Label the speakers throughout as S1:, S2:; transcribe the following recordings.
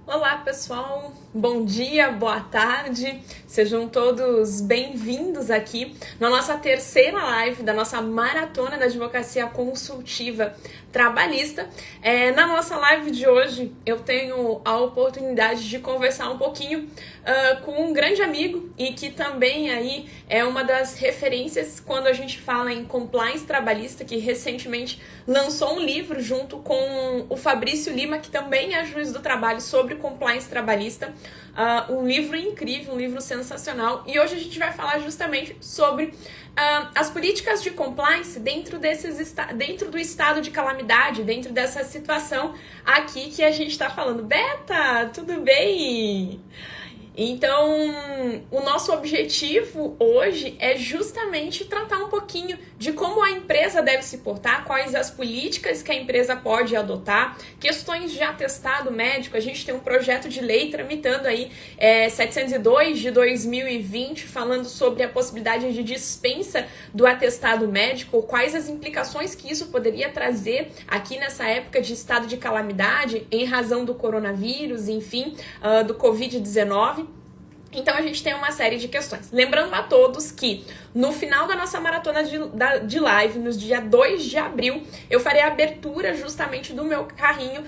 S1: Olá, pessoal. Bom dia, boa tarde. Sejam todos bem-vindos aqui na nossa terceira live da nossa Maratona da Advocacia Consultiva Trabalhista. Na nossa live de hoje, eu tenho a oportunidade de conversar um pouquinho com um grande amigo e que também aí é uma das referências quando a gente fala em compliance trabalhista, que recentemente lançou um livro junto com o Fabrício Lima, que também é juiz do trabalho, sobre compliance trabalhista. Um livro incrível, um livro sensacional. E hoje a gente vai falar justamente sobre as políticas de compliance dentro do estado de calamidade, dentro dessa situação aqui que a gente está falando. Beta, tudo bem? Então, o nosso objetivo hoje é justamente tratar um pouquinho de como a empresa deve se portar, quais as políticas que a empresa pode adotar, questões de atestado médico. A gente tem um projeto de lei tramitando aí 702 de 2020, falando sobre a possibilidade de dispensa do atestado médico, quais as implicações que isso poderia trazer aqui nessa época de estado de calamidade em razão do coronavírus, enfim, do Covid-19. Então a gente tem uma série de questões. Lembrando a todos que no final da nossa maratona de live, no dia 2 de abril, eu farei a abertura justamente do meu carrinho.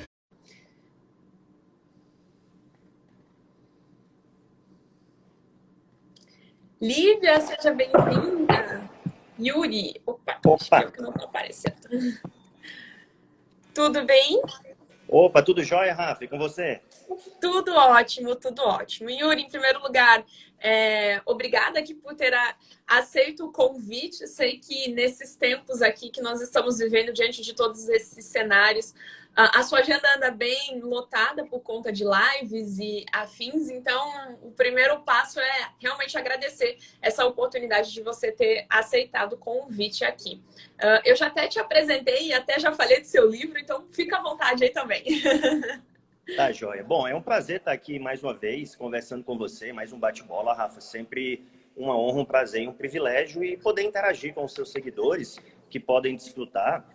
S1: Lívia, seja bem-vinda. Yuri, acho que eu que não estou aparecendo. Tudo bem?
S2: Opa, tudo jóia, Rafa? E com você?
S1: Tudo ótimo, tudo ótimo. Yuri, em primeiro lugar, obrigada aqui por ter aceito o convite. Sei que nesses tempos aqui que nós estamos vivendo, diante de todos esses cenários, a sua agenda anda bem lotada por conta de lives e afins. Então, o primeiro passo é realmente agradecer essa oportunidade de você ter aceitado o convite aqui. Eu já até te apresentei e até já falei do seu livro, então fica à vontade aí também.
S2: Tá jóia. Bom, é um prazer estar aqui mais uma vez, conversando com você, mais um bate-bola, Rafa. Sempre uma honra, um prazer e um privilégio e poder interagir com os seus seguidores que podem desfrutar.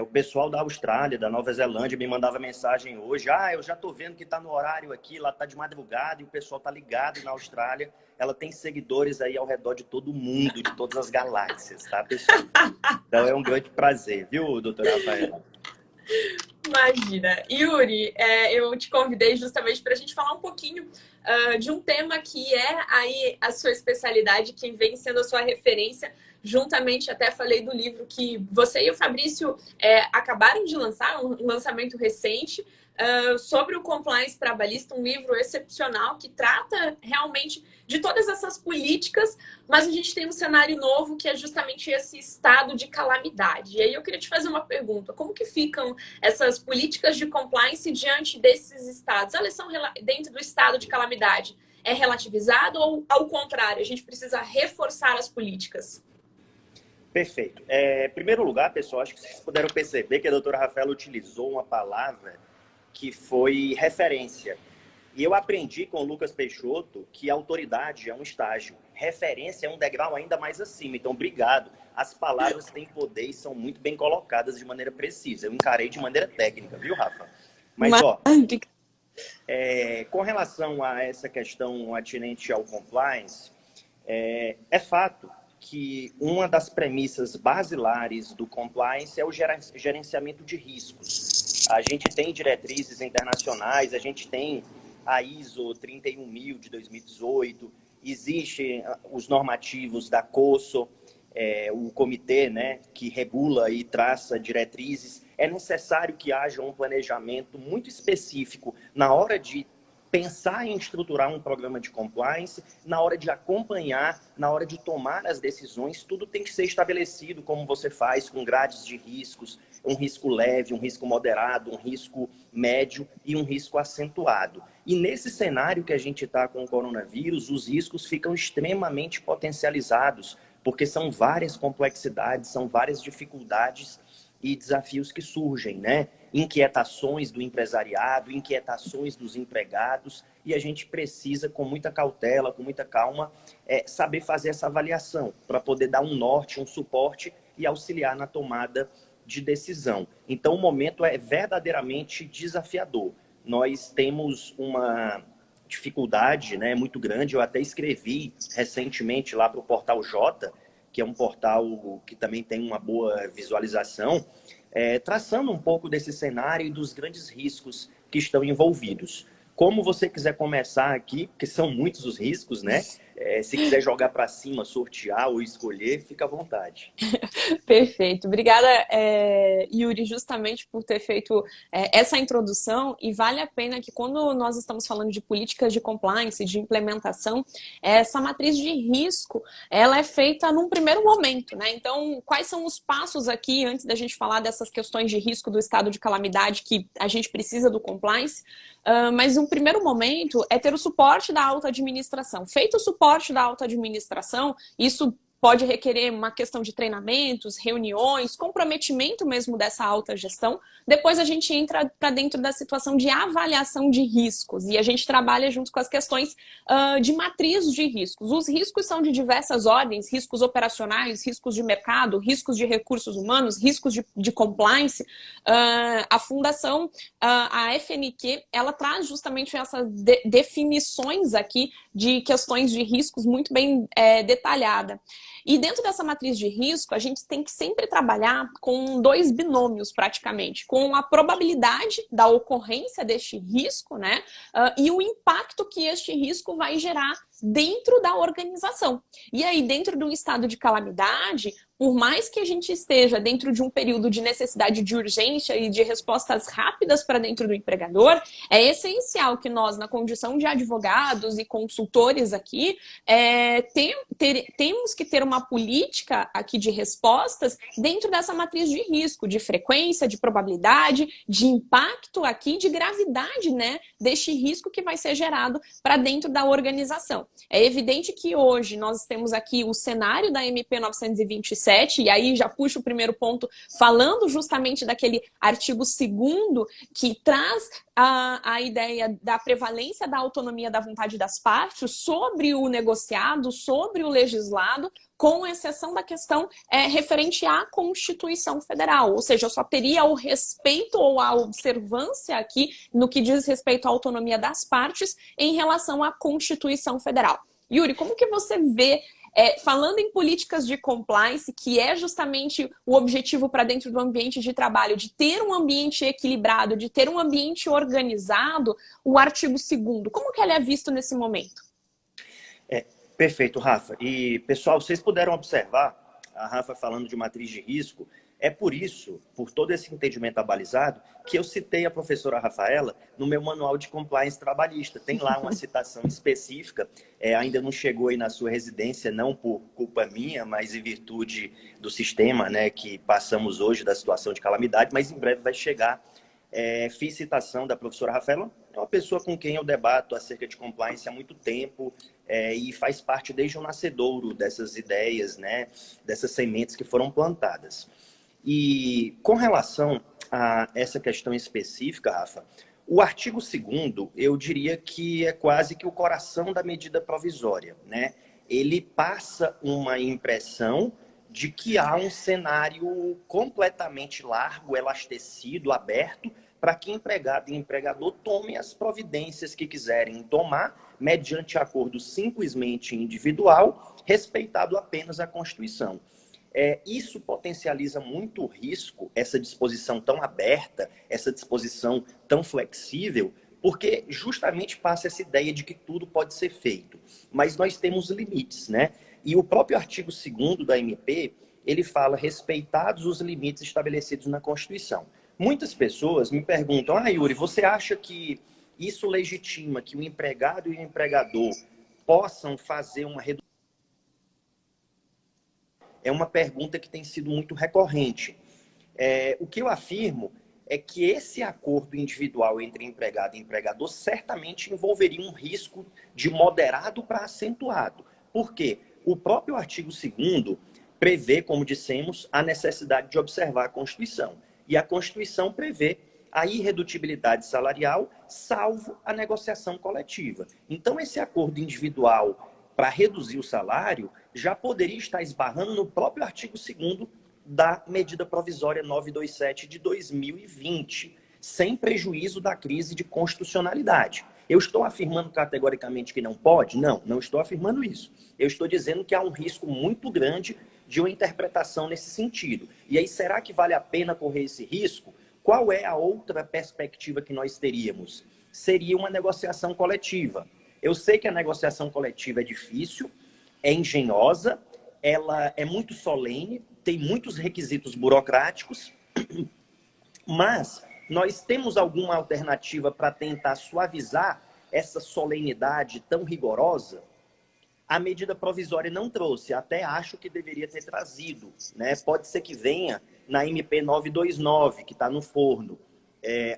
S2: O pessoal da Austrália, da Nova Zelândia, me mandava mensagem hoje. Eu já estou vendo que está no horário aqui, lá está de madrugada e o pessoal está ligado na Austrália. Ela tem seguidores aí ao redor de todo o mundo, de todas as galáxias, tá, pessoal? Então é um grande prazer, viu, doutora Rafaela?
S1: Imagina. Yuri, eu te convidei justamente para a gente falar um pouquinho de um tema que é aí a sua especialidade, que vem sendo a sua referência. Juntamente, até falei do livro que você e o Fabrício acabaram de lançar, um lançamento recente, sobre o compliance trabalhista, um livro excepcional que trata realmente de todas essas políticas, mas a gente tem um cenário novo que é justamente esse estado de calamidade. E aí eu queria te fazer uma pergunta: como que ficam essas políticas de compliance diante desses estados? Elas são dentro do estado de calamidade? É relativizado ou, ao contrário, a gente precisa reforçar as políticas?
S2: Perfeito. Em primeiro lugar, pessoal, acho que vocês puderam perceber que a doutora Rafaela utilizou uma palavra que foi referência. E eu aprendi com o Lucas Peixoto que autoridade é um estágio, referência é um degrau ainda mais acima. Então, obrigado. As palavras têm poder e são muito bem colocadas de maneira precisa. Eu encarei de maneira técnica, viu, Rafa? Mas, com relação a essa questão atinente ao compliance, é fato que uma das premissas basilares do compliance é o gerenciamento de riscos. A gente tem diretrizes internacionais, a gente tem a ISO 31000 de 2018, existem os normativos da COSO, o comitê, né, que regula e traça diretrizes. É necessário que haja um planejamento muito específico na hora de pensar em estruturar um programa de compliance, na hora de acompanhar, na hora de tomar as decisões, tudo tem que ser estabelecido como você faz, com grades de riscos, um risco leve, um risco moderado, um risco médio e um risco acentuado. E nesse cenário que a gente está com o coronavírus, os riscos ficam extremamente potencializados, porque são várias complexidades, são várias dificuldades e desafios que surgem, né? Inquietações do empresariado, inquietações dos empregados, e a gente precisa, com muita cautela, com muita calma, saber fazer essa avaliação para poder dar um norte, um suporte e auxiliar na tomada de decisão. Então, o momento é verdadeiramente desafiador. nós temos uma dificuldade, né, muito grande. Eu até escrevi recentemente lá para o Portal J, que é um portal que também tem uma boa visualização, traçando um pouco desse cenário e dos grandes riscos que estão envolvidos. Como você quiser começar aqui, porque são muitos os riscos, né? Se quiser jogar para cima, sortear ou escolher, fica à vontade.
S1: Perfeito. Obrigada, Yuri, justamente por ter feito essa introdução. E vale a pena que quando nós estamos falando de políticas de compliance, de implementação, essa matriz de risco, ela é feita num primeiro momento, né? Então, quais são os passos aqui, antes da gente falar dessas questões de risco do estado de calamidade que a gente precisa do compliance? Mas um primeiro momento é ter o suporte da alta administração. Feito o suporte da alta administração, isso pode requerer uma questão de treinamentos, reuniões, comprometimento mesmo dessa alta gestão. Depois a gente entra para dentro da situação de avaliação de riscos e a gente trabalha junto com as questões de matriz de riscos. Os riscos são de diversas ordens, riscos operacionais, riscos de mercado, riscos de recursos humanos, riscos de compliance. A fundação, a FNQ, ela traz justamente essas definições aqui de questões de riscos muito bem detalhada. E dentro dessa matriz de risco, a gente tem que sempre trabalhar com dois binômios, praticamente. Com a probabilidade da ocorrência deste risco, né? E o impacto que este risco vai gerar dentro da organização. E aí, dentro de um estado de calamidade, por mais que a gente esteja dentro de um período de necessidade de urgência e de respostas rápidas para dentro do empregador, é essencial que nós, na condição de advogados e consultores aqui, temos que ter uma política aqui de respostas dentro dessa matriz de risco, de frequência, de probabilidade, de impacto aqui, de gravidade, né, deste risco que vai ser gerado para dentro da organização. É evidente que hoje nós temos aqui o cenário da MP 927, e aí já puxo o primeiro ponto, falando justamente daquele artigo 2º que traz a ideia da prevalência da autonomia da vontade das partes sobre o negociado, sobre o legislado, com exceção da questão referente à Constituição Federal. Ou seja, eu só teria o respeito ou a observância aqui no que diz respeito à autonomia das partes em relação à Constituição Federal. Yuri, como que você vê, falando em políticas de compliance, que é justamente o objetivo para dentro do ambiente de trabalho, de ter um ambiente equilibrado, de ter um ambiente organizado, o artigo 2º, como que ele é visto nesse momento?
S2: Perfeito, Rafa. E, pessoal, vocês puderam observar a Rafa falando de matriz de risco. É por isso, por todo esse entendimento abalizado, que eu citei a professora Rafaela no meu manual de compliance trabalhista. Tem lá uma citação específica, ainda não chegou aí na sua residência, não por culpa minha, mas em virtude do sistema, né, que passamos hoje da situação de calamidade, mas em breve vai chegar. Fiz citação da professora Rafaela, é uma pessoa com quem eu debato acerca de compliance há muito tempo, e faz parte desde o nascedouro dessas ideias, né, dessas sementes que foram plantadas. E com relação a essa questão específica, Rafa, o artigo 2º, eu diria que é quase que o coração da medida provisória, né? Ele passa uma impressão de que há um cenário completamente largo, elastecido, aberto, para que empregado e empregador tomem as providências que quiserem tomar, mediante acordo simplesmente individual, respeitado apenas a Constituição. Isso potencializa muito o risco, essa disposição tão aberta, essa disposição tão flexível, porque justamente passa essa ideia de que tudo pode ser feito. Mas nós temos limites, né? E o próprio artigo 2º da MP, ele fala respeitados os limites estabelecidos na Constituição. Muitas pessoas me perguntam, Yuri, você acha que isso legitima que o empregado e o empregador possam fazer uma redução? É uma pergunta que tem sido muito recorrente. O que eu afirmo é que esse acordo individual entre empregado e empregador certamente envolveria um risco de moderado para acentuado. Por quê? O próprio artigo 2º prevê, como dissemos, a necessidade de observar a Constituição. E a Constituição prevê a irredutibilidade salarial, salvo a negociação coletiva. Então, esse acordo individual para reduzir o salário já poderia estar esbarrando no próprio artigo 2º da medida provisória 927 de 2020. sem prejuízo da crise de constitucionalidade. Eu estou afirmando categoricamente que não pode? Não, não estou afirmando isso. Eu estou dizendo que há um risco muito grande de uma interpretação nesse sentido. E aí, será que vale a pena correr esse risco? Qual é a outra perspectiva que nós teríamos? Seria uma negociação coletiva. Eu sei que a negociação coletiva é difícil, é engenhosa, ela é muito solene, tem muitos requisitos burocráticos, mas nós temos alguma alternativa para tentar suavizar essa solenidade tão rigorosa? A medida provisória não trouxe, até acho que deveria ter trazido, né? Pode ser que venha na MP 929, que está no forno.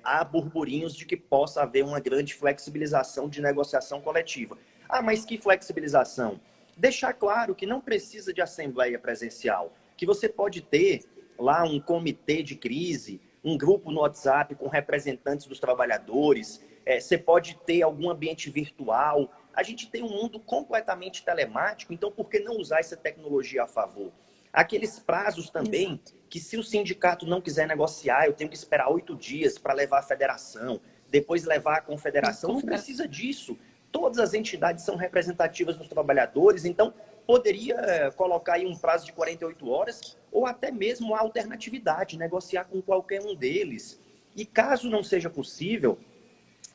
S2: Há burburinhos de que possa haver uma grande flexibilização de negociação coletiva. Ah, mas que flexibilização? Deixar claro que não precisa de assembleia presencial, que você pode ter lá um comitê de crise, um grupo no WhatsApp com representantes dos trabalhadores, você pode ter algum ambiente virtual. A gente tem um mundo completamente telemático, então por que não usar essa tecnologia a favor? Aqueles prazos também, que se o sindicato não quiser negociar, eu tenho que esperar 8 dias para levar a federação, depois levar a confederação, não precisa disso. Todas as entidades são representativas dos trabalhadores, então poderia colocar aí um prazo de 48 horas ou até mesmo a alternatividade, negociar com qualquer um deles. E caso não seja possível,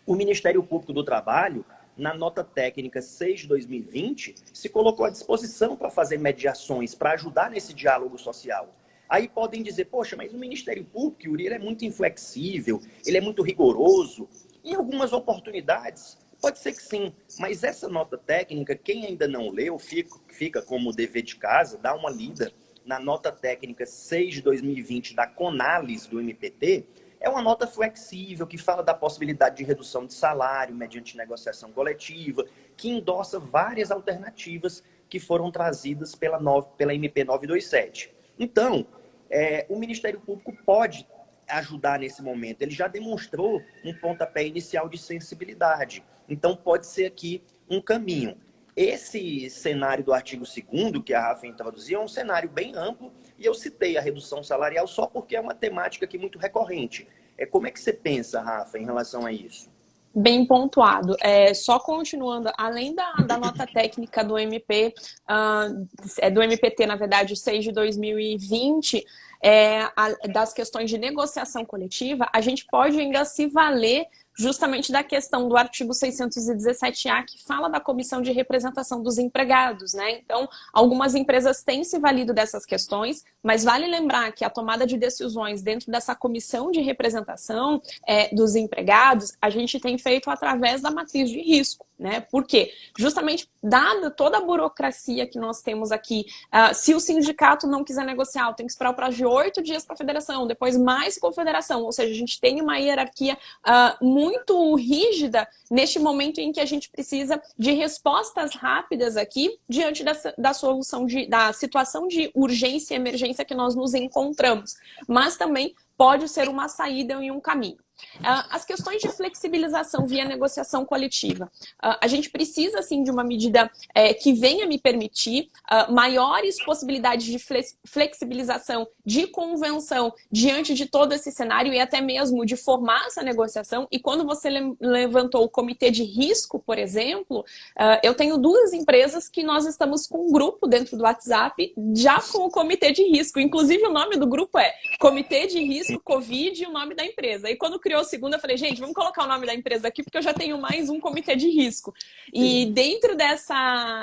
S2: o Ministério Público do Trabalho, na nota técnica 6 de 2020, se colocou à disposição para fazer mediações, para ajudar nesse diálogo social. Aí podem dizer, poxa, mas o Ministério Público, Yuri, ele é muito inflexível, ele é muito rigoroso. Em algumas oportunidades, pode ser que sim, mas essa nota técnica, quem ainda não leu, fica como dever de casa, dá uma lida na nota técnica 6 de 2020 da Conalis do MPT, é uma nota flexível que fala da possibilidade de redução de salário mediante negociação coletiva, que endossa várias alternativas que foram trazidas pela MP 927. Então, o Ministério Público pode ajudar nesse momento. Ele já demonstrou um pontapé inicial de sensibilidade. Então, pode ser aqui um caminho. Esse cenário do artigo 2º, que a Rafa introduziu, é um cenário bem amplo, e eu citei a redução salarial só porque é uma temática aqui muito recorrente. Como é que você pensa, Rafa, em relação a isso?
S1: Bem pontuado. Só continuando, além da nota técnica do MP, do MPT, na verdade, 6 de 2020, das questões de negociação coletiva, a gente pode ainda se valer justamente da questão do artigo 617-A, que fala da comissão de representação dos empregados, né? Então, algumas empresas têm se valido dessas questões, mas vale lembrar que a tomada de decisões dentro dessa comissão de representação dos empregados, a gente tem feito através da matriz de risco, né? Por quê? Justamente, dada toda a burocracia que nós temos aqui, se o sindicato não quiser negociar, tem que esperar o prazo de 8 dias para a federação, depois mais confederação, ou seja, a gente tem uma hierarquia muito rígida neste momento em que a gente precisa de respostas rápidas aqui diante da solução da situação de urgência e emergência que nós nos encontramos, mas também pode ser uma saída e um caminho. As questões de flexibilização via negociação coletiva. A gente precisa, sim, de uma medida que venha me permitir maiores possibilidades de flexibilização, de convenção diante de todo esse cenário e até mesmo de formar essa negociação. E quando você levantou o comitê de risco, por exemplo, eu tenho 2 empresas que nós estamos com um grupo dentro do WhatsApp já com o comitê de risco. Inclusive, o nome do grupo é Comitê de Risco Covid e o nome da empresa. E quando criou o segundo, eu falei, gente, vamos colocar o nome da empresa aqui, porque eu já tenho mais um comitê de risco. E dentro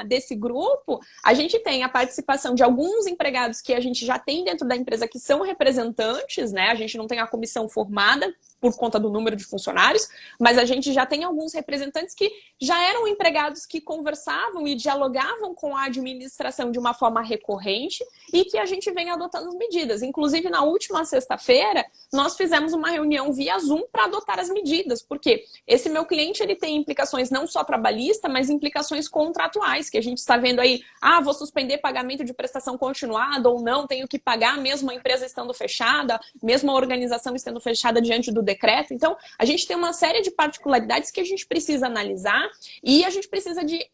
S1: desse grupo, a gente tem a participação de alguns empregados que a gente já tem dentro da empresa que são representantes, né? A gente não tem a comissão formada por conta do número de funcionários, mas a gente já tem alguns representantes que já eram empregados que conversavam e dialogavam com a administração de uma forma recorrente e que a gente vem adotando as medidas. Inclusive, na última sexta-feira, nós fizemos uma reunião via Zoom para adotar as medidas, porque esse meu cliente ele tem implicações não só trabalhistas, mas implicações contratuais, que a gente está vendo aí, vou suspender pagamento de prestação continuada ou não, tenho que pagar mesmo a empresa estando fechada, mesmo a organização estando fechada diante do decreto. Então, a gente tem uma série de particularidades que a gente precisa analisar e a gente precisa de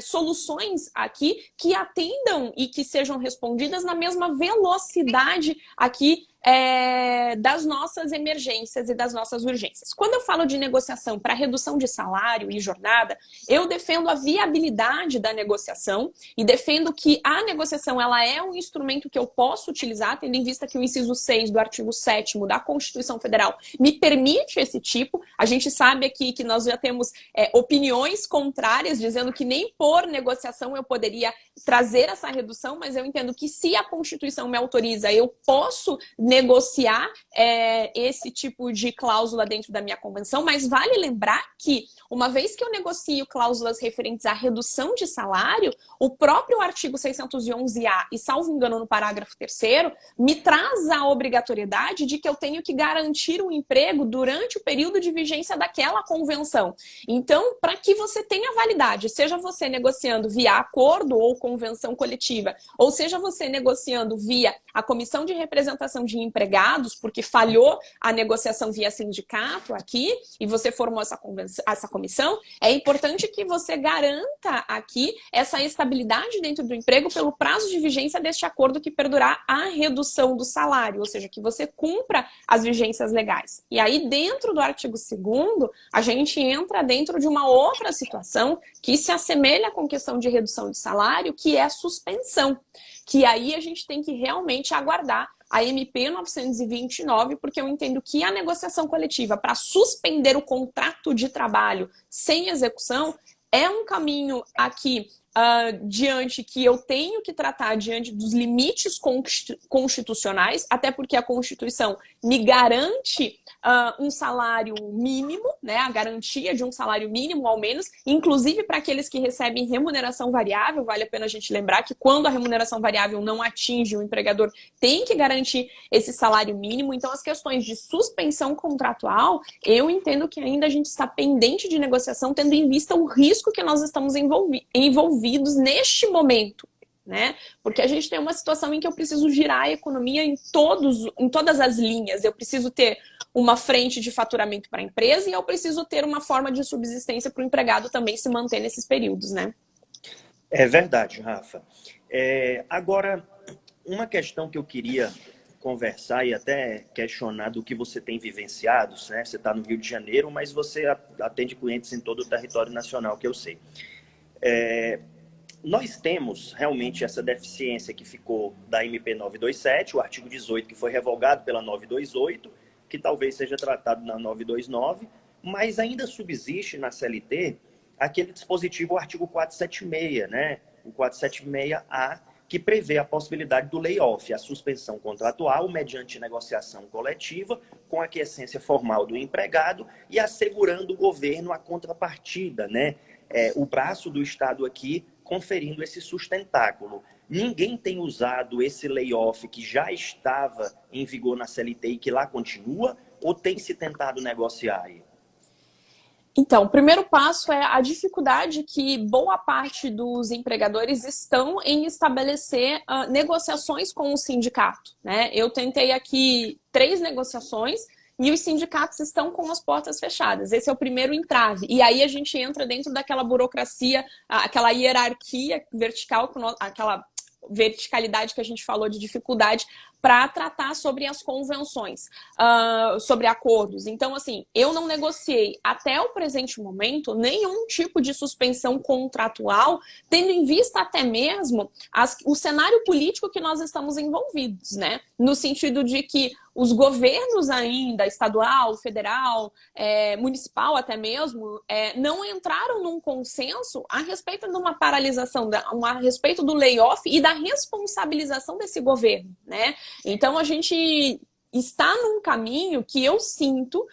S1: soluções aqui que atendam e que sejam respondidas na mesma velocidade aqui das nossas emergências e das nossas urgências. Quando eu falo de negociação para redução de salário e jornada, eu defendo a viabilidade da negociação e defendo que a negociação ela é um instrumento que eu posso utilizar, tendo em vista que o inciso 6 do artigo 7º da Constituição Federal me permite esse tipo. A gente sabe aqui que nós já temos opiniões contrárias, dizendo que nem por negociação eu poderia trazer essa redução, mas eu entendo que se a Constituição me autoriza, eu posso negociar esse tipo de cláusula dentro da minha convenção, mas vale lembrar que, uma vez que eu negocio cláusulas referentes à redução de salário, o próprio artigo 611-A, e salvo engano no parágrafo 3º, me traz a obrigatoriedade de que eu tenho que garantir um emprego durante o período de vigência daquela convenção. Então, para que você tenha validade, seja você negociando via acordo ou convenção coletiva, ou seja você negociando via a Comissão de Representação de Empregados, porque falhou a negociação via sindicato aqui, e você formou essa comissão, é importante que você garanta aqui essa estabilidade dentro do emprego pelo prazo de vigência deste acordo que perdurar a redução do salário, ou seja, que você cumpra as vigências legais. E aí, dentro do artigo 2º, a gente entra dentro de uma outra situação que se assemelha com questão de redução de salário, que é a suspensão. Que aí a gente tem que realmente aguardar a MP 929, porque eu entendo que a negociação coletiva para suspender o contrato de trabalho sem execução é um caminho aqui diante que eu tenho que tratar diante dos limites constitucionais, até porque a Constituição me garante um salário mínimo, né, a garantia de um salário mínimo ao menos, inclusive para aqueles que recebem remuneração variável. Vale a pena a gente lembrar que quando a remuneração variável não atinge, o empregador tem que garantir esse salário mínimo. Então, as questões de suspensão contratual, eu entendo que ainda a gente está pendente de negociação, tendo em vista o risco que nós estamos envolvidos neste momento, né? Porque a gente tem uma situação em que eu preciso girar a economia em todas as linhas. Eu preciso ter uma frente de faturamento para a empresa e eu preciso ter uma forma de subsistência para o empregado também se manter nesses períodos, né?
S2: É verdade, Rafa. Agora, uma questão que eu queria conversar e até questionar do que você tem vivenciado, né? Você está no Rio de Janeiro, mas você atende clientes em todo o território nacional, que eu sei. Nós temos realmente essa deficiência que ficou da MP 927, o artigo 18 que foi revogado pela 928, que talvez seja tratado na 929, mas ainda subsiste na CLT aquele dispositivo, o artigo 476, né? O 476A, que prevê a possibilidade do layoff, a suspensão contratual mediante negociação coletiva, com a aquiescência formal do empregado e assegurando o governo a contrapartida, né? O braço do Estado aqui conferindo esse sustentáculo. Ninguém tem usado esse layoff que já estava em vigor na CLT e que lá continua, ou tem se tentado negociar aí?
S1: Então, o primeiro passo é a dificuldade que boa parte dos empregadores estão em estabelecer negociações com o sindicato, né? Eu tentei aqui 3 negociações e os sindicatos estão com as portas fechadas. Esse é o primeiro entrave. E aí a gente entra dentro daquela burocracia, aquela hierarquia vertical, aquela verticalidade que a gente falou de dificuldade para tratar sobre as convenções, sobre acordos. Então, assim, eu não negociei até o presente momento nenhum tipo de suspensão contratual, tendo em vista até mesmo o cenário político que nós estamos envolvidos, né? No sentido de que os governos ainda, estadual, federal, municipal até mesmo, não entraram num consenso a respeito de uma paralisação, a respeito do layoff e da responsabilização desse governo, né? Então, a gente está num caminho que eu sinto,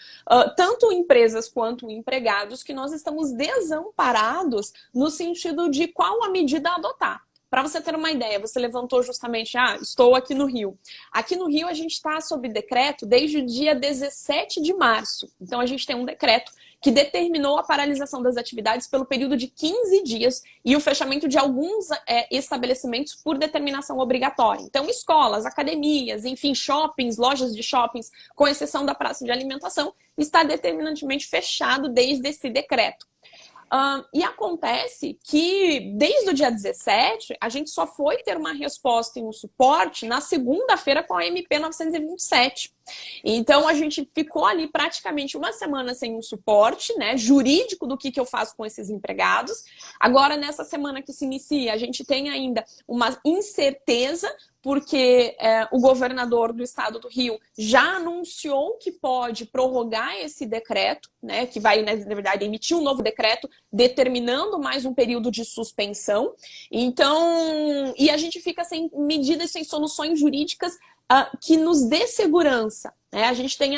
S1: tanto empresas quanto empregados, que nós estamos desamparados no sentido de qual a medida adotar. Para você ter uma ideia, você levantou justamente, estou aqui no Rio. Aqui no Rio a gente está sob decreto desde o dia 17 de março. Então a gente tem um decreto que determinou a paralisação das atividades pelo período de 15 dias e o fechamento de alguns estabelecimentos por determinação obrigatória. Então escolas, academias, enfim, shoppings, lojas de shoppings, com exceção da praça de alimentação, está determinantemente fechado desde esse decreto. E acontece que, desde o dia 17, a gente só foi ter uma resposta e um suporte na segunda-feira com a MP 927. Então, a gente ficou ali praticamente uma semana sem um suporte, né, jurídico do que eu faço com esses empregados. Agora, nessa semana que se inicia, a gente tem ainda uma incerteza, porque o governador do estado do Rio já anunciou que pode prorrogar esse decreto, né, que vai, na verdade, emitir um novo decreto determinando mais um período de suspensão. Então, e a gente fica sem medidas, sem soluções jurídicas que nos dê segurança. Né? A gente tem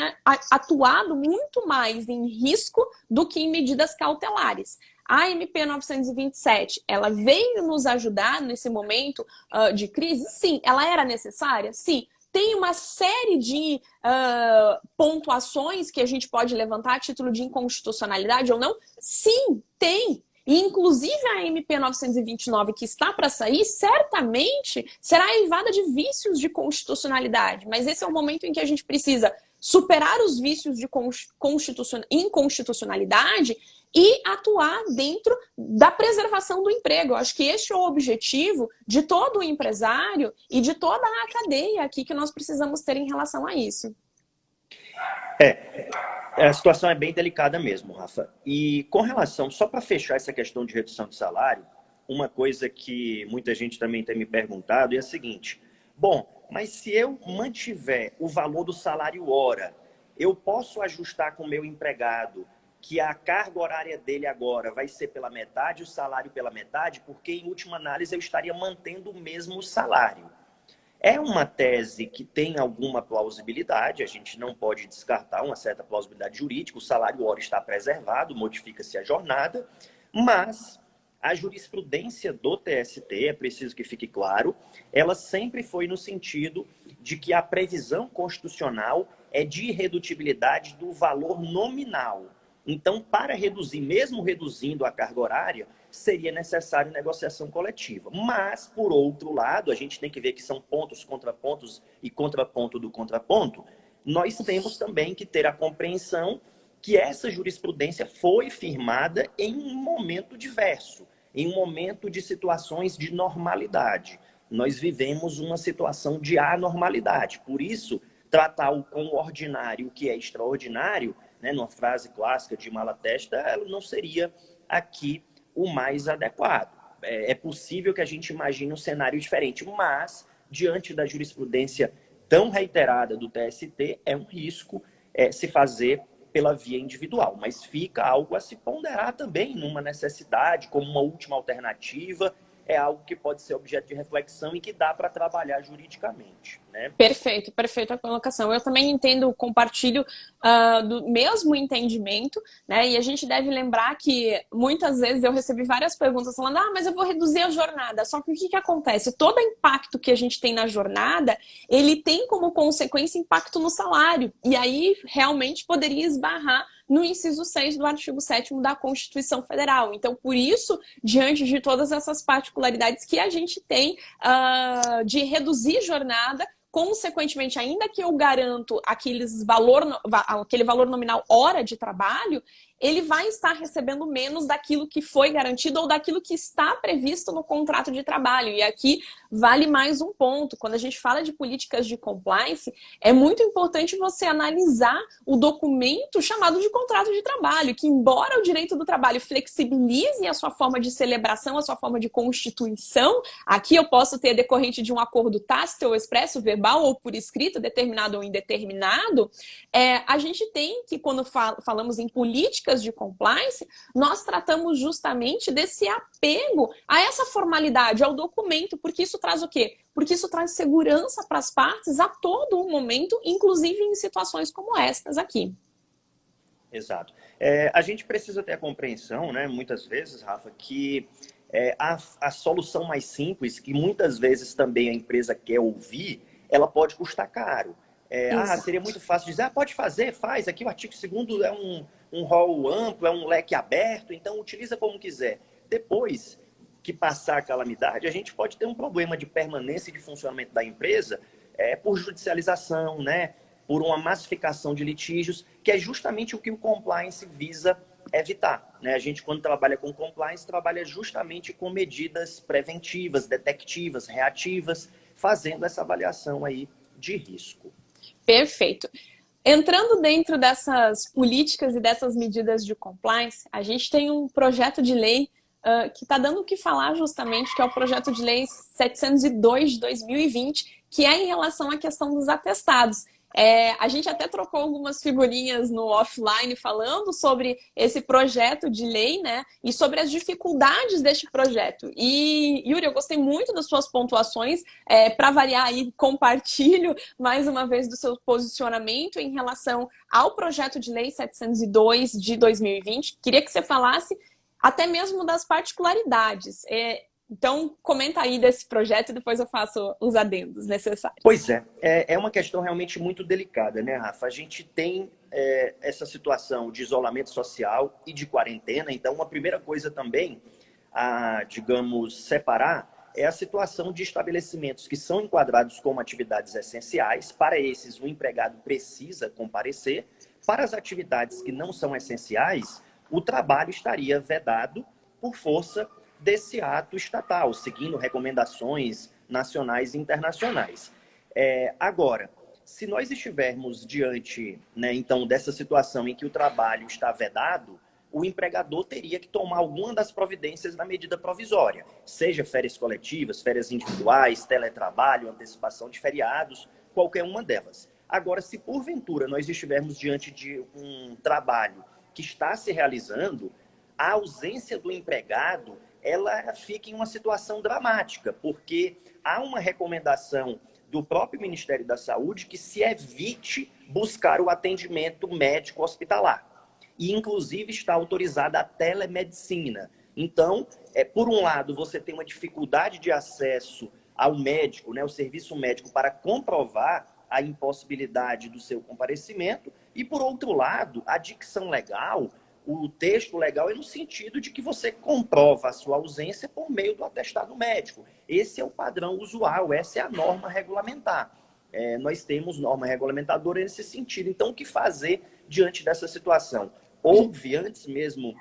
S1: atuado muito mais em risco do que em medidas cautelares. A MP 927, ela veio nos ajudar nesse momento de crise? Sim. Ela era necessária? Sim. Tem uma série de pontuações que a gente pode levantar a título de inconstitucionalidade ou não? Sim, tem. E, inclusive, a MP 929, que está para sair, certamente será eivada de vícios de constitucionalidade. Mas esse é o momento em que a gente precisa superar os vícios de inconstitucionalidade e atuar dentro da preservação do emprego. Eu acho que este é o objetivo de todo o empresário e de toda a cadeia aqui que nós precisamos ter em relação a isso.
S2: A situação é bem delicada mesmo, Rafa. E com relação, só para fechar essa questão de redução de salário, uma coisa que muita gente também tem me perguntado é a seguinte: bom, mas se eu mantiver o valor do salário hora, eu posso ajustar com o meu empregado que a carga horária dele agora vai ser pela metade, o salário pela metade, porque em última análise eu estaria mantendo o mesmo salário. É uma tese que tem alguma plausibilidade, a gente não pode descartar uma certa plausibilidade jurídica, o salário hora está preservado, modifica-se a jornada, mas a jurisprudência do TST, é preciso que fique claro, ela sempre foi no sentido de que a previsão constitucional é de irredutibilidade do valor nominal. Então, para reduzir, mesmo reduzindo a carga horária, seria necessário negociação coletiva. Mas, por outro lado, a gente tem que ver que são pontos, contrapontos e contraponto do contraponto. Nós temos também que ter a compreensão que essa jurisprudência foi firmada em um momento diverso, em um momento de situações de normalidade. Nós vivemos uma situação de anormalidade. Por isso, tratar com o ordinário o que é extraordinário, né, numa frase clássica de Malatesta, ela não seria aqui o mais adequado. É possível que a gente imagine um cenário diferente, mas, diante da jurisprudência tão reiterada do TST, é um risco se fazer pela via individual. Mas fica algo a se ponderar também numa necessidade, como uma última alternativa, é algo que pode ser objeto de reflexão e que dá para trabalhar juridicamente. Né?
S1: Perfeito, perfeita colocação. Eu também entendo, compartilho do mesmo entendimento, né? E a gente deve lembrar que muitas vezes eu recebi várias perguntas falando: mas eu vou reduzir a jornada. Só que o que acontece? Todo impacto que a gente tem na jornada, ele tem como consequência impacto no salário. E aí realmente poderia esbarrar no inciso 6 do artigo 7º da Constituição Federal. Então, por isso, diante de todas essas particularidades que a gente tem de reduzir jornada, consequentemente, ainda que eu garanto aquele valor nominal hora de trabalho, ele vai estar recebendo menos daquilo que foi garantido ou daquilo que está previsto no contrato de trabalho. E aqui vale mais um ponto. Quando a gente fala de políticas de compliance, é muito importante você analisar o documento chamado de contrato de trabalho, que, embora o direito do trabalho flexibilize a sua forma de celebração, a sua forma de constituição, aqui eu posso ter decorrente de um acordo tácito ou expresso, verbal ou por escrito, determinado ou indeterminado, a gente tem que, quando falamos em políticas de compliance, nós tratamos justamente desse apego a essa formalidade, ao documento, porque isso traz o quê? Porque isso traz segurança para as partes a todo o momento, inclusive em situações como estas aqui.
S2: Exato. A gente precisa ter a compreensão, né, muitas vezes, Rafa, que a solução mais simples, que muitas vezes também a empresa quer ouvir, ela pode custar caro. Seria muito fácil dizer, pode fazer, faz, aqui o artigo 2º é um rol amplo, é um leque aberto, então utiliza como quiser. Depois que passar a calamidade, a gente pode ter um problema de permanência e de funcionamento da empresa por judicialização, né? Por uma massificação de litígios, que é justamente o que o compliance visa evitar, né? A gente, quando trabalha com compliance, trabalha justamente com medidas preventivas, detectivas, reativas, fazendo essa avaliação aí de risco.
S1: Perfeito. Entrando dentro dessas políticas e dessas medidas de compliance, a gente tem um projeto de lei que está dando o que falar justamente, que é o projeto de lei 702 de 2020, que é em relação à questão dos atestados. A gente até trocou algumas figurinhas no offline falando sobre esse projeto de lei, né? E sobre as dificuldades deste projeto. E, Yuri, eu gostei muito das suas pontuações. Para variar aí, compartilho mais uma vez do seu posicionamento em relação ao projeto de lei 702 de 2020. Queria que você falasse até mesmo das particularidades. Então, comenta aí desse projeto e depois eu faço os adendos necessários.
S2: Pois é uma questão realmente muito delicada, né, Rafa? A gente tem essa situação de isolamento social e de quarentena, então uma primeira coisa também a, digamos, separar é a situação de estabelecimentos que são enquadrados como atividades essenciais. Para esses, o empregado precisa comparecer. Para as atividades que não são essenciais, o trabalho estaria vedado por força desse ato estatal, seguindo recomendações nacionais e internacionais. Agora, se nós estivermos diante, né, então, dessa situação em que o trabalho está vedado, o empregador teria que tomar alguma das providências da medida provisória, seja férias coletivas, férias individuais, teletrabalho, antecipação de feriados, qualquer uma delas. Agora, se porventura nós estivermos diante de um trabalho que está se realizando, a ausência do empregado ela fica em uma situação dramática, porque há uma recomendação do próprio Ministério da Saúde que se evite buscar o atendimento médico hospitalar. E, inclusive, está autorizada a telemedicina. Então, por um lado, você tem uma dificuldade de acesso ao médico, né, o serviço médico, para comprovar a impossibilidade do seu comparecimento, e, por outro lado, a dicção legal, o texto legal é no sentido de que você comprova a sua ausência por meio do atestado médico. Esse é o padrão usual, essa é a norma regulamentar. Nós temos norma regulamentadora nesse sentido. Então, o que fazer diante dessa situação? Houve, antes mesmo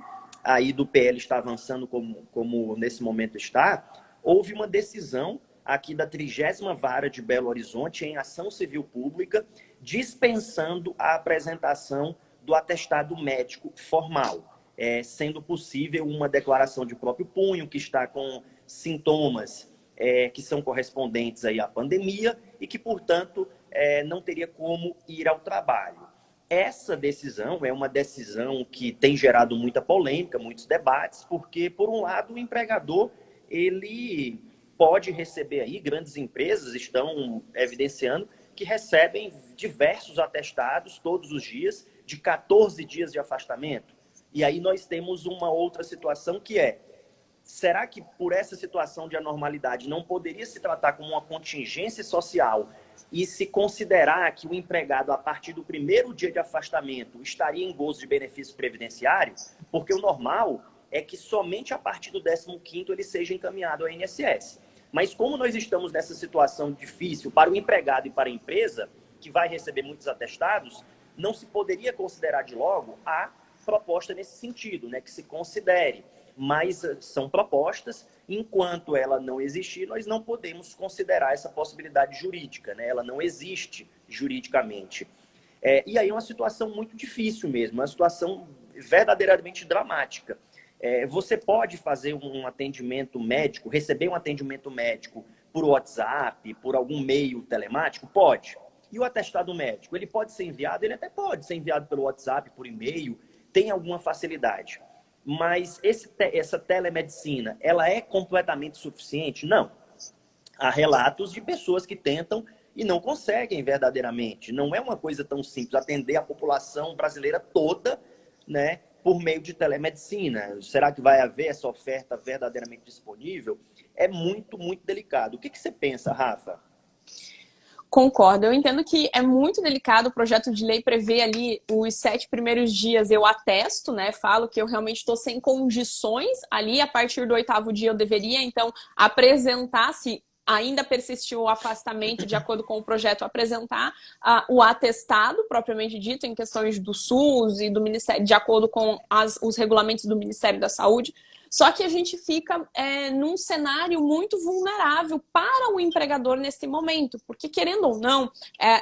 S2: aí do PL estar avançando como nesse momento está, houve uma decisão aqui da 30ª Vara de Belo Horizonte em ação civil pública, dispensando a apresentação do atestado médico formal, sendo possível uma declaração de próprio punho, que está com sintomas que são correspondentes aí à pandemia e que, portanto, não teria como ir ao trabalho. Essa decisão é uma decisão que tem gerado muita polêmica, muitos debates, porque, por um lado, o empregador ele pode receber aí, grandes empresas estão evidenciando que recebem diversos atestados todos os dias, de 14 dias de afastamento. E aí nós temos uma outra situação que será que por essa situação de anormalidade não poderia se tratar como uma contingência social e se considerar que o empregado, a partir do primeiro dia de afastamento, estaria em gozo de benefícios previdenciários? Porque o normal é que somente a partir do 15º ele seja encaminhado ao INSS. Mas como nós estamos nessa situação difícil para o empregado e para a empresa, que vai receber muitos atestados, não se poderia considerar de logo a proposta nesse sentido, né, que se considere. Mas são propostas, enquanto ela não existir, nós não podemos considerar essa possibilidade jurídica, né? Ela não existe juridicamente. E aí é uma situação muito difícil mesmo, uma situação verdadeiramente dramática. Você pode fazer um atendimento médico, receber um atendimento médico por WhatsApp, por algum meio telemático? Pode. E o atestado médico? Ele pode ser enviado? Ele até pode ser enviado pelo WhatsApp, por e-mail, tem alguma facilidade. Mas essa telemedicina, ela é completamente suficiente? Não. Há relatos de pessoas que tentam e não conseguem verdadeiramente. Não é uma coisa tão simples atender a população brasileira toda, né, por meio de telemedicina. Será que vai haver essa oferta verdadeiramente disponível? É muito, muito delicado. O que você pensa, Rafa?
S1: Concordo. Eu entendo que é muito delicado. O projeto de lei prevê ali os 7 primeiros dias eu atesto, né? Falo que eu realmente estou sem condições ali. A partir do 8º dia eu deveria, então, apresentar-se ainda persistiu o afastamento de acordo com o projeto apresentar o atestado propriamente dito em questões do SUS e do Ministério, de acordo com os regulamentos do Ministério da Saúde. Só que a gente fica num cenário muito vulnerável para o empregador nesse momento, porque querendo ou não,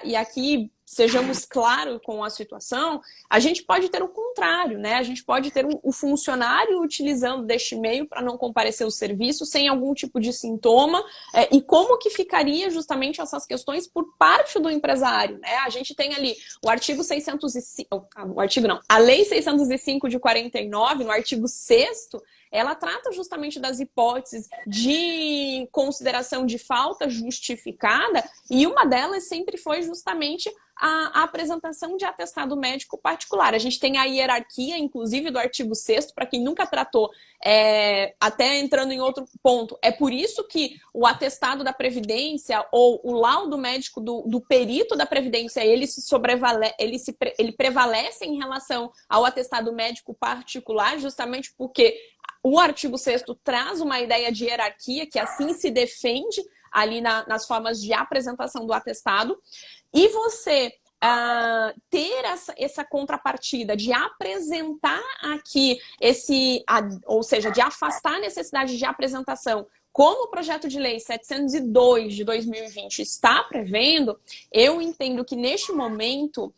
S1: e aqui sejamos claros com a situação, a gente pode ter o contrário, né? A gente pode ter o funcionário utilizando deste meio para não comparecer ao serviço sem algum tipo de sintoma, e como que ficaria justamente essas questões por parte do empresário, né? A gente tem ali o artigo 605, a Lei 605 de 49, no artigo 6º, ela trata justamente das hipóteses de consideração de falta justificada, e uma delas sempre foi justamente a apresentação de atestado médico particular. A gente tem a hierarquia, inclusive, do artigo 6º, para quem nunca tratou, até entrando em outro ponto. É por isso que o atestado da Previdência ou o laudo médico do perito da Previdência, ele prevalece em relação ao atestado médico particular, justamente porque o artigo 6º traz uma ideia de hierarquia, que assim se defende ali nas formas de apresentação do atestado. E você ter essa contrapartida de apresentar aqui ou seja, de afastar a necessidade de apresentação, como o projeto de lei 702 de 2020 está prevendo, eu entendo que neste momento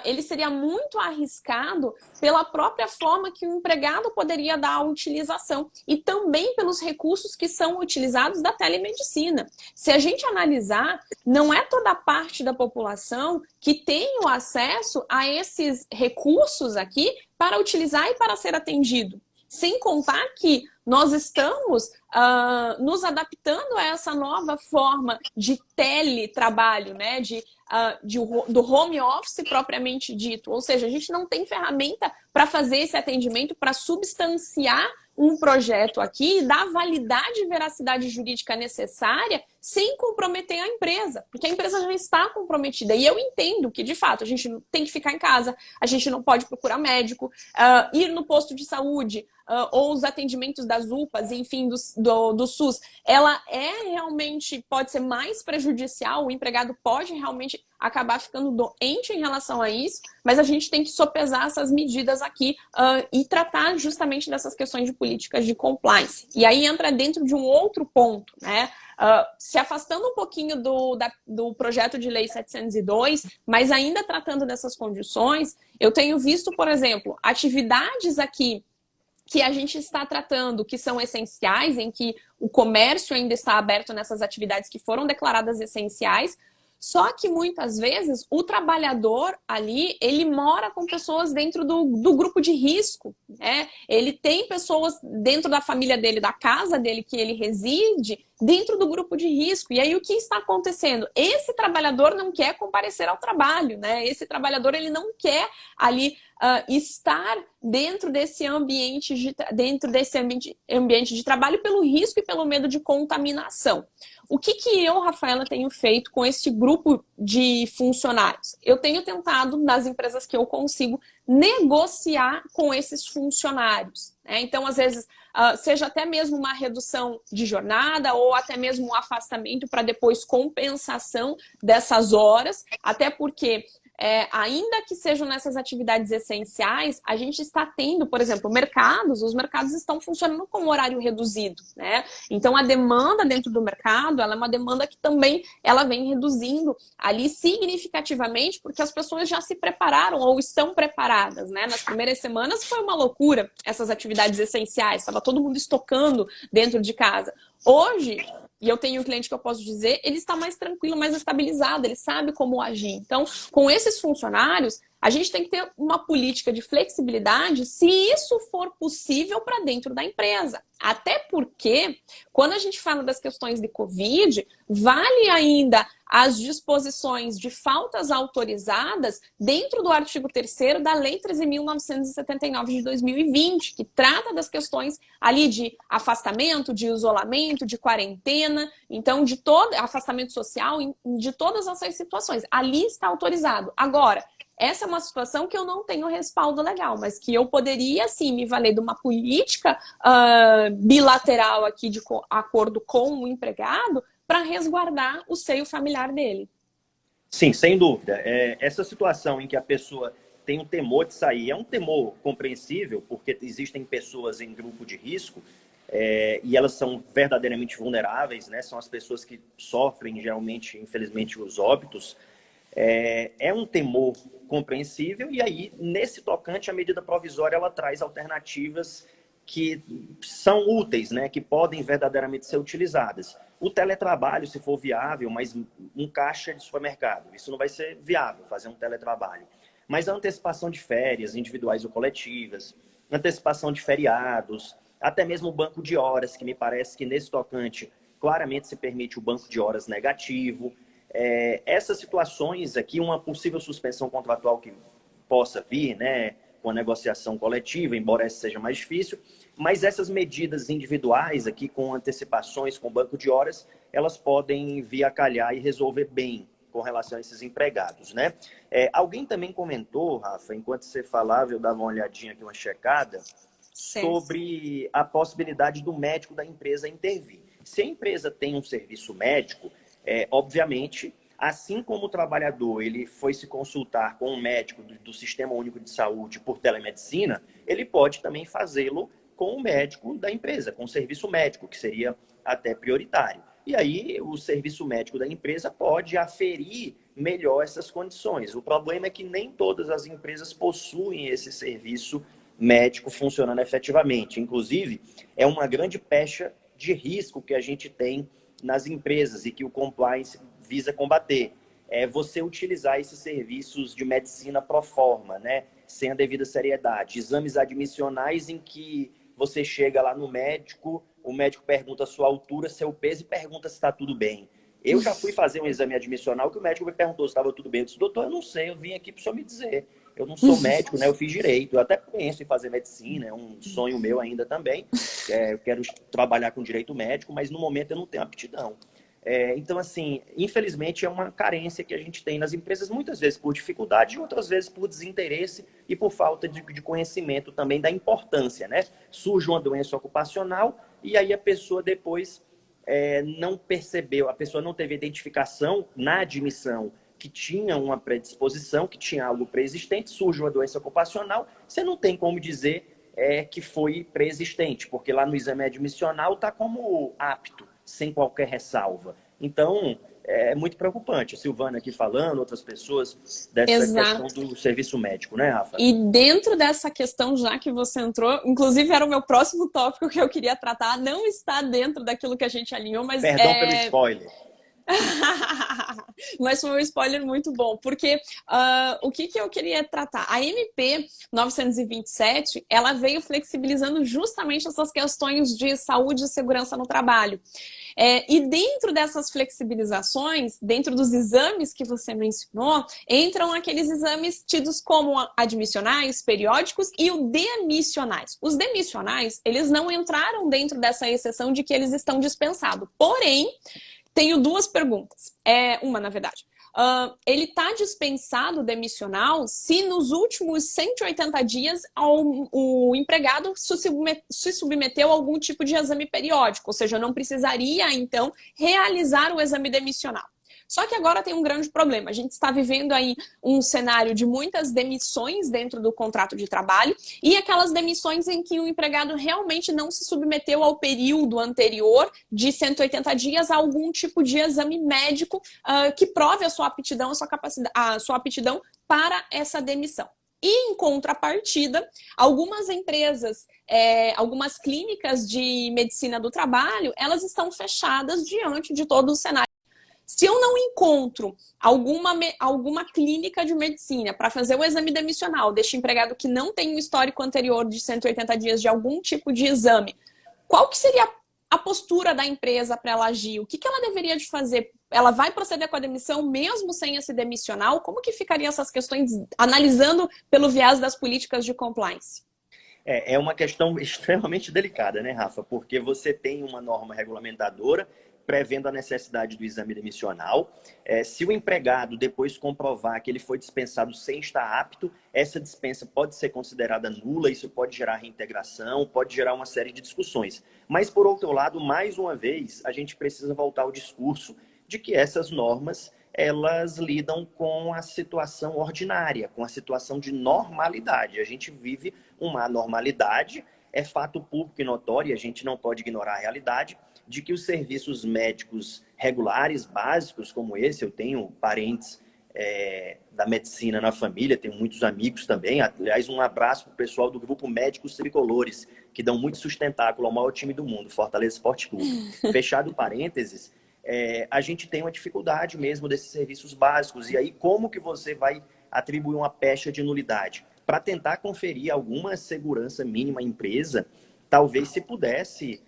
S1: ele seria muito arriscado pela própria forma que o empregado poderia dar a utilização e também pelos recursos que são utilizados da telemedicina. Se a gente analisar, não é toda parte da população que tem o acesso a esses recursos aqui para utilizar e para ser atendido. Sem contar que nós estamos nos adaptando a essa nova forma de teletrabalho, né? Do home office propriamente dito. Ou seja, a gente não tem ferramenta para fazer esse atendimento, para substanciar um projeto aqui e dar a validade e veracidade jurídica necessária sem comprometer a empresa, porque a empresa já está comprometida. E eu entendo que, de fato, a gente tem que ficar em casa, a gente não pode procurar médico, ir no posto de saúde, ou os atendimentos das UPAs, enfim, do SUS, ela realmente pode ser mais prejudicial, o empregado pode realmente acabar ficando doente em relação a isso, mas a gente tem que sopesar essas medidas aqui e tratar justamente dessas questões de políticas de compliance. E aí entra dentro de um outro ponto, né? Se afastando um pouquinho do projeto de lei 702, mas ainda tratando dessas condições, eu tenho visto, por exemplo, atividades aqui que a gente está tratando, que são essenciais, em que o comércio ainda está aberto nessas atividades que foram declaradas essenciais, só que muitas vezes o trabalhador ali, ele mora com pessoas dentro do grupo de risco, né? Ele tem pessoas dentro da família dele, da casa dele que ele reside, dentro do grupo de risco. E aí o que está acontecendo? Esse trabalhador não quer comparecer ao trabalho, né? Esse trabalhador, ele não quer ali estar dentro desse ambiente de trabalho pelo risco e pelo medo de contaminação. O que eu, Rafaela, tenho feito com esse grupo de funcionários? Eu tenho tentado, nas empresas que eu consigo, negociar com esses funcionários, né? Então, às vezes, seja até mesmo uma redução de jornada ou até mesmo um afastamento para depois compensação dessas horas, até porque ainda que sejam nessas atividades essenciais, a gente está tendo, por exemplo, os mercados estão funcionando com horário reduzido, né? Então, a demanda dentro do mercado, ela é uma demanda que também ela vem reduzindo ali significativamente, porque as pessoas já se prepararam ou estão preparadas, né? Nas primeiras semanas foi uma loucura essas atividades essenciais, estava todo mundo estocando dentro de casa. Hoje, e eu tenho um cliente que eu posso dizer, ele está mais tranquilo, mais estabilizado, ele sabe como agir. Então, com esses funcionários, a gente tem que ter uma política de flexibilidade se isso for possível para dentro da empresa. Até porque, quando a gente fala das questões de Covid, vale ainda as disposições de faltas autorizadas dentro do artigo 3º da Lei 13.979 de 2020, que trata das questões ali de afastamento, de isolamento, de quarentena, então de todo afastamento social, de todas essas situações. Ali está autorizado. Agora, essa é uma situação que eu não tenho respaldo legal, mas que eu poderia, sim, me valer de uma política bilateral aqui de acordo com o empregado para resguardar o seio familiar dele.
S2: Sim, sem dúvida. Essa situação em que a pessoa tem um temor de sair é um temor compreensível, porque existem pessoas em grupo de risco e elas são verdadeiramente vulneráveis, né? São as pessoas que sofrem, geralmente, infelizmente, os óbitos. É um temor compreensível e aí, nesse tocante, a medida provisória ela traz alternativas que são úteis, né? Que podem verdadeiramente ser utilizadas. O teletrabalho, se for viável, mas um caixa de supermercado, isso não vai ser viável, fazer um teletrabalho. Mas a antecipação de férias, individuais ou coletivas, antecipação de feriados, até mesmo o banco de horas, que me parece que nesse tocante claramente se permite o banco de horas negativo. Essas situações aqui, uma possível suspensão contratual que possa vir, né, com a negociação coletiva, embora essa seja mais difícil, mas essas medidas individuais aqui, com antecipações, com banco de horas, elas podem vir a calhar e resolver bem com relação a esses empregados, né? Alguém também comentou, Rafa, enquanto você falava, eu dava uma olhadinha aqui, uma checada, sobre a possibilidade do médico da empresa intervir. Se a empresa tem um serviço médico, obviamente, assim como o trabalhador ele foi se consultar com um médico do Sistema Único de Saúde por telemedicina, ele pode também fazê-lo com o médico da empresa, com o serviço médico, que seria até prioritário. E aí o serviço médico da empresa pode aferir melhor essas condições. O problema é que nem todas as empresas possuem esse serviço médico funcionando efetivamente. Inclusive, é uma grande pecha de risco que a gente tem nas empresas e que o compliance visa combater. Você utilizar esses serviços de medicina pro forma, né? Sem a devida seriedade. Exames admissionais em que você chega lá no médico, o médico pergunta a sua altura, seu peso e pergunta se está tudo bem. Eu já fui fazer um exame admissional que o médico me perguntou se estava tudo bem. Eu disse, doutor, eu não sei, eu vim aqui para o senhor me dizer. Eu não sou médico, né? Eu fiz direito. Eu até penso em fazer medicina, é um sonho meu ainda também. Eu quero trabalhar com direito médico, mas no momento eu não tenho aptidão. Então, assim, infelizmente é uma carência que a gente tem nas empresas, muitas vezes por dificuldade, outras vezes por desinteresse e por falta de conhecimento também da importância, né? Surge uma doença ocupacional e aí a pessoa depois não percebeu, a pessoa não teve identificação na admissão que tinha uma predisposição, que tinha algo pré-existente, surge uma doença ocupacional, você não tem como dizer que foi pré-existente, porque lá no exame admissional está como apto, sem qualquer ressalva. Então, é muito preocupante. A Silvana aqui falando, outras pessoas, dessa questão do serviço médico, né, Rafa?
S1: E dentro dessa questão, já que você entrou, inclusive era o meu próximo tópico que eu queria tratar, não está dentro daquilo que a gente alinhou, mas...
S2: Perdão pelo spoiler.
S1: Mas foi um spoiler muito bom, porque o que eu queria tratar? A MP 927, ela veio flexibilizando justamente essas questões de saúde e segurança no trabalho. E dentro dessas flexibilizações, dentro dos exames que você mencionou, entram aqueles exames tidos como admissionais, periódicos e o demissionais. Os demissionais, eles não entraram dentro dessa exceção de que eles estão dispensados. Porém, tenho duas perguntas. Uma, na verdade. Ele está dispensado demissional se nos últimos 180 dias o empregado se submeteu a algum tipo de exame periódico, ou seja, não precisaria, então, realizar o exame demissional. Só que agora tem um grande problema. A gente está vivendo aí um cenário de muitas demissões dentro do contrato de trabalho e aquelas demissões em que o empregado realmente não se submeteu ao período anterior de 180 dias a algum tipo de exame médico que prove a sua aptidão, a sua aptidão para essa demissão. E, em contrapartida, algumas empresas, algumas clínicas de medicina do trabalho, elas estão fechadas diante de todo o cenário. Se eu não encontro alguma clínica de medicina para fazer o exame demissional deste empregado que não tem um histórico anterior de 180 dias de algum tipo de exame, qual que seria a postura da empresa para ela agir? O que ela deveria de fazer? Ela vai proceder com a demissão mesmo sem esse demissional? Como que ficariam essas questões analisando pelo viés das políticas de compliance?
S2: É uma questão extremamente delicada, né, Rafa? Porque você tem uma norma regulamentadora prevendo a necessidade do exame demissional. Se o empregado depois comprovar que ele foi dispensado sem estar apto, essa dispensa pode ser considerada nula, isso pode gerar reintegração, pode gerar uma série de discussões. Mas, por outro lado, mais uma vez, a gente precisa voltar ao discurso de que essas normas, elas lidam com a situação ordinária, com a situação de normalidade. A gente vive uma anormalidade, é fato público e notório, e a gente não pode ignorar a realidade, de que os serviços médicos regulares, básicos como esse, eu tenho parentes da medicina na família, tenho muitos amigos também, aliás, um abraço para o pessoal do grupo Médicos Tricolores, que dão muito sustentáculo ao maior time do mundo, Fortaleza Esporte Clube. Fechado parênteses, a gente tem uma dificuldade mesmo desses serviços básicos, e aí como que você vai atribuir uma pecha de nulidade? Para tentar conferir alguma segurança mínima à empresa, talvez se pudesse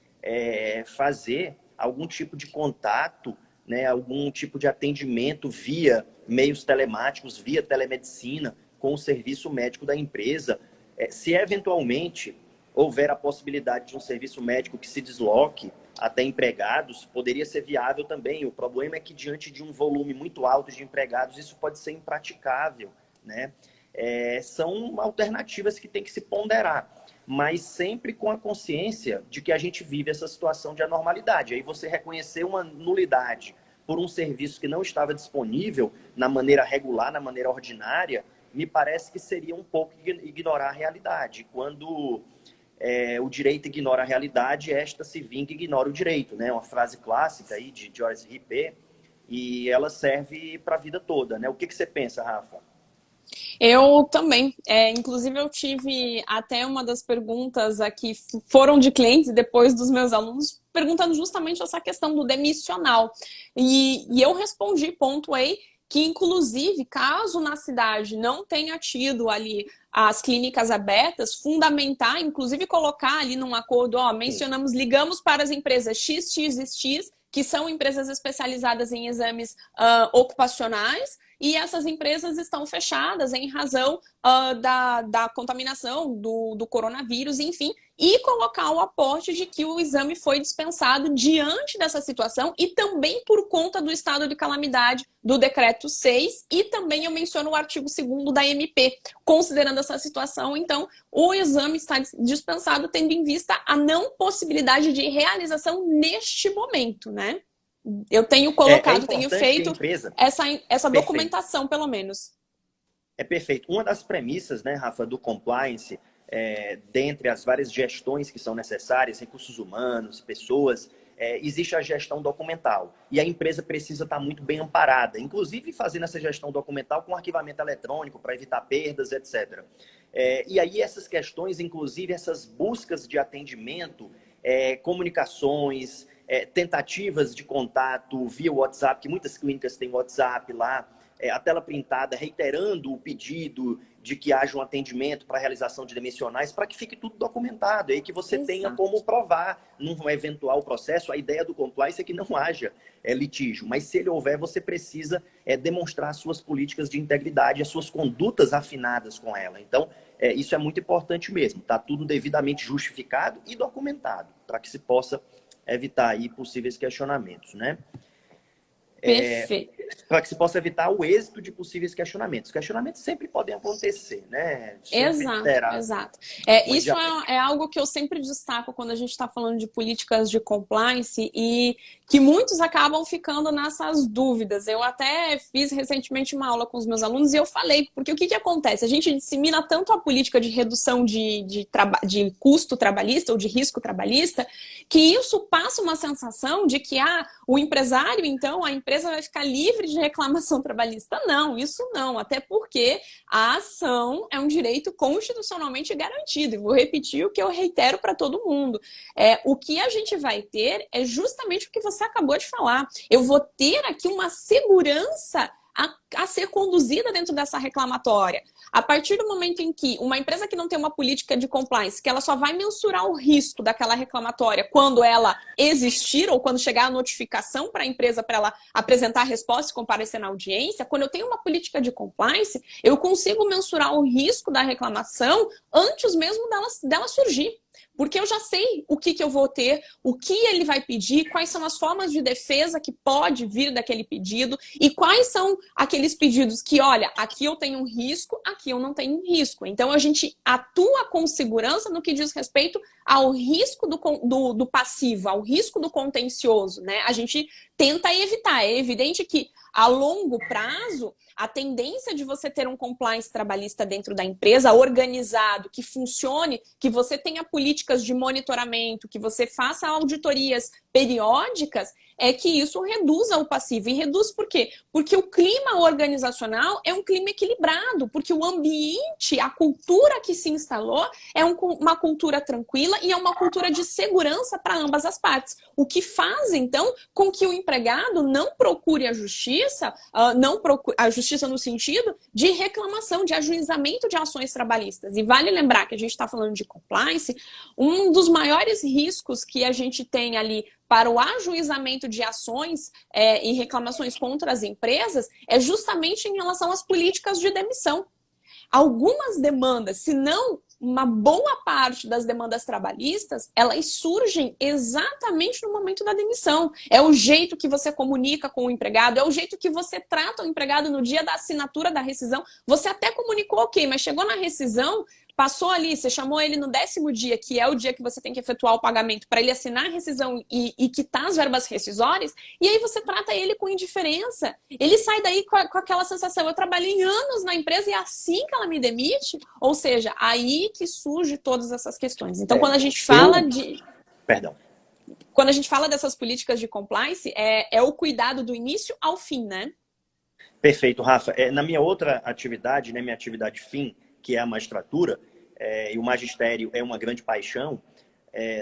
S2: fazer algum tipo de contato, né, algum tipo de atendimento via meios telemáticos, via telemedicina, com o serviço médico da empresa. Se eventualmente houver a possibilidade de um serviço médico que se desloque até empregados, poderia ser viável também. O problema é que, diante de um volume muito alto de empregados, isso pode ser impraticável, né? São alternativas que tem que se ponderar, mas sempre com a consciência de que a gente vive essa situação de anormalidade. Aí você reconhecer uma nulidade por um serviço que não estava disponível na maneira regular, na maneira ordinária, me parece que seria um pouco ignorar a realidade. Quando o direito ignora a realidade, esta se vinga e ignora o direito, né? Uma frase clássica aí de Horace Rippé, e ela serve para a vida toda, né? O que você pensa, Rafa?
S1: Eu também. Inclusive, eu tive até uma das perguntas aqui, foram de clientes e depois dos meus alunos, perguntando justamente essa questão do demissional. E eu respondi, pontuei, que inclusive, caso na cidade não tenha tido ali as clínicas abertas, fundamentar, inclusive colocar ali num acordo, mencionamos, ligamos para as empresas XXX, que são empresas especializadas em exames ocupacionais, e essas empresas estão fechadas em razão da contaminação do coronavírus, enfim, e colocar o aporte de que o exame foi dispensado diante dessa situação e também por conta do estado de calamidade do decreto 6, e também eu menciono o artigo 2º da MP. Considerando essa situação, então, o exame está dispensado tendo em vista a não possibilidade de realização neste momento, né? Eu tenho colocado, tenho feito essa documentação, pelo menos.
S2: Perfeito. Uma das premissas, né, Rafa, do compliance, dentre as várias gestões que são necessárias, recursos humanos, pessoas, existe a gestão documental. E a empresa precisa estar muito bem amparada, inclusive fazendo essa gestão documental com arquivamento eletrônico para evitar perdas, etc. E aí essas questões, inclusive essas buscas de atendimento, comunicações, tentativas de contato via WhatsApp, que muitas clínicas têm WhatsApp lá, a tela printada reiterando o pedido de que haja um atendimento para a realização de demissionais, para que fique tudo documentado, e que você tenha como provar num eventual processo. A ideia do compliance é que não haja litígio, mas se ele houver, você precisa demonstrar as suas políticas de integridade, as suas condutas afinadas com ela. Então, isso é muito importante mesmo, está tudo devidamente justificado e documentado, para que se possa evitar aí possíveis questionamentos, né?
S1: Perfeito.
S2: Para que se possa evitar o êxito de possíveis questionamentos. Questionamentos sempre podem acontecer, né?
S1: Exato. Isso é algo que eu sempre destaco quando a gente está falando de políticas de compliance, e que muitos acabam ficando nessas dúvidas. Eu até fiz recentemente uma aula com os meus alunos e eu falei, porque o que acontece? A gente dissemina tanto a política de redução de custo trabalhista ou de risco trabalhista, que isso passa uma sensação de que o empresário, então, a empresa vai ficar livre de reclamação trabalhista. Não, isso não. Até porque a ação é um direito constitucionalmente garantido. E vou repetir o que eu reitero para todo mundo. O que a gente vai ter é justamente o que você acabou de falar. Eu vou ter aqui uma segurança a ser conduzida dentro dessa reclamatória. A partir do momento em que uma empresa que não tem uma política de compliance, que ela só vai mensurar o risco daquela reclamatória quando ela existir ou quando chegar a notificação para a empresa para ela apresentar a resposta e comparecer na audiência, quando eu tenho uma política de compliance, eu consigo mensurar o risco da reclamação antes mesmo dela surgir. Porque eu já sei o que eu vou ter, o que ele vai pedir, quais são as formas de defesa que pode vir daquele pedido e quais são aqueles pedidos que, olha, aqui eu tenho um risco, aqui eu não tenho um risco. Então, a gente atua com segurança no que diz respeito ao risco do passivo, ao risco do contencioso, né? A gente tenta evitar. É evidente que, a longo prazo, a tendência de você ter um compliance trabalhista dentro da empresa organizado, que funcione, que você tenha políticas de monitoramento, que você faça auditorias periódicas, é que isso reduza o passivo. E reduz por quê? Porque o clima organizacional é um clima equilibrado, porque o ambiente, a cultura que se instalou é uma cultura tranquila e é uma cultura de segurança para ambas as partes. O que faz, então, com que o empregado não procure a justiça, a justiça no sentido de reclamação, de ajuizamento de ações trabalhistas. E vale lembrar que a gente está falando de compliance, um dos maiores riscos que a gente tem ali para o ajuizamento de ações e reclamações contra as empresas é justamente em relação às políticas de demissão. Algumas demandas, se não uma boa parte das demandas trabalhistas, elas surgem exatamente no momento da demissão. É o jeito que você comunica com o empregado, é o jeito que você trata o empregado no dia da assinatura da rescisão. Você até comunicou, ok, mas chegou na rescisão, passou ali, você chamou ele no 10º dia, que é o dia que você tem que efetuar o pagamento para ele assinar a rescisão e quitar as verbas rescisórias, e aí você trata ele com indiferença. Ele sai daí com aquela sensação, eu trabalhei anos na empresa e é assim que ela me demite? Ou seja, aí que surge todas essas questões. Então, quando a gente fala
S2: Perdão.
S1: Quando a gente fala dessas políticas de compliance, é o cuidado do início ao fim, né?
S2: Perfeito, Rafa. Na minha outra atividade, né, minha atividade fim, que é a magistratura, e o magistério é uma grande paixão,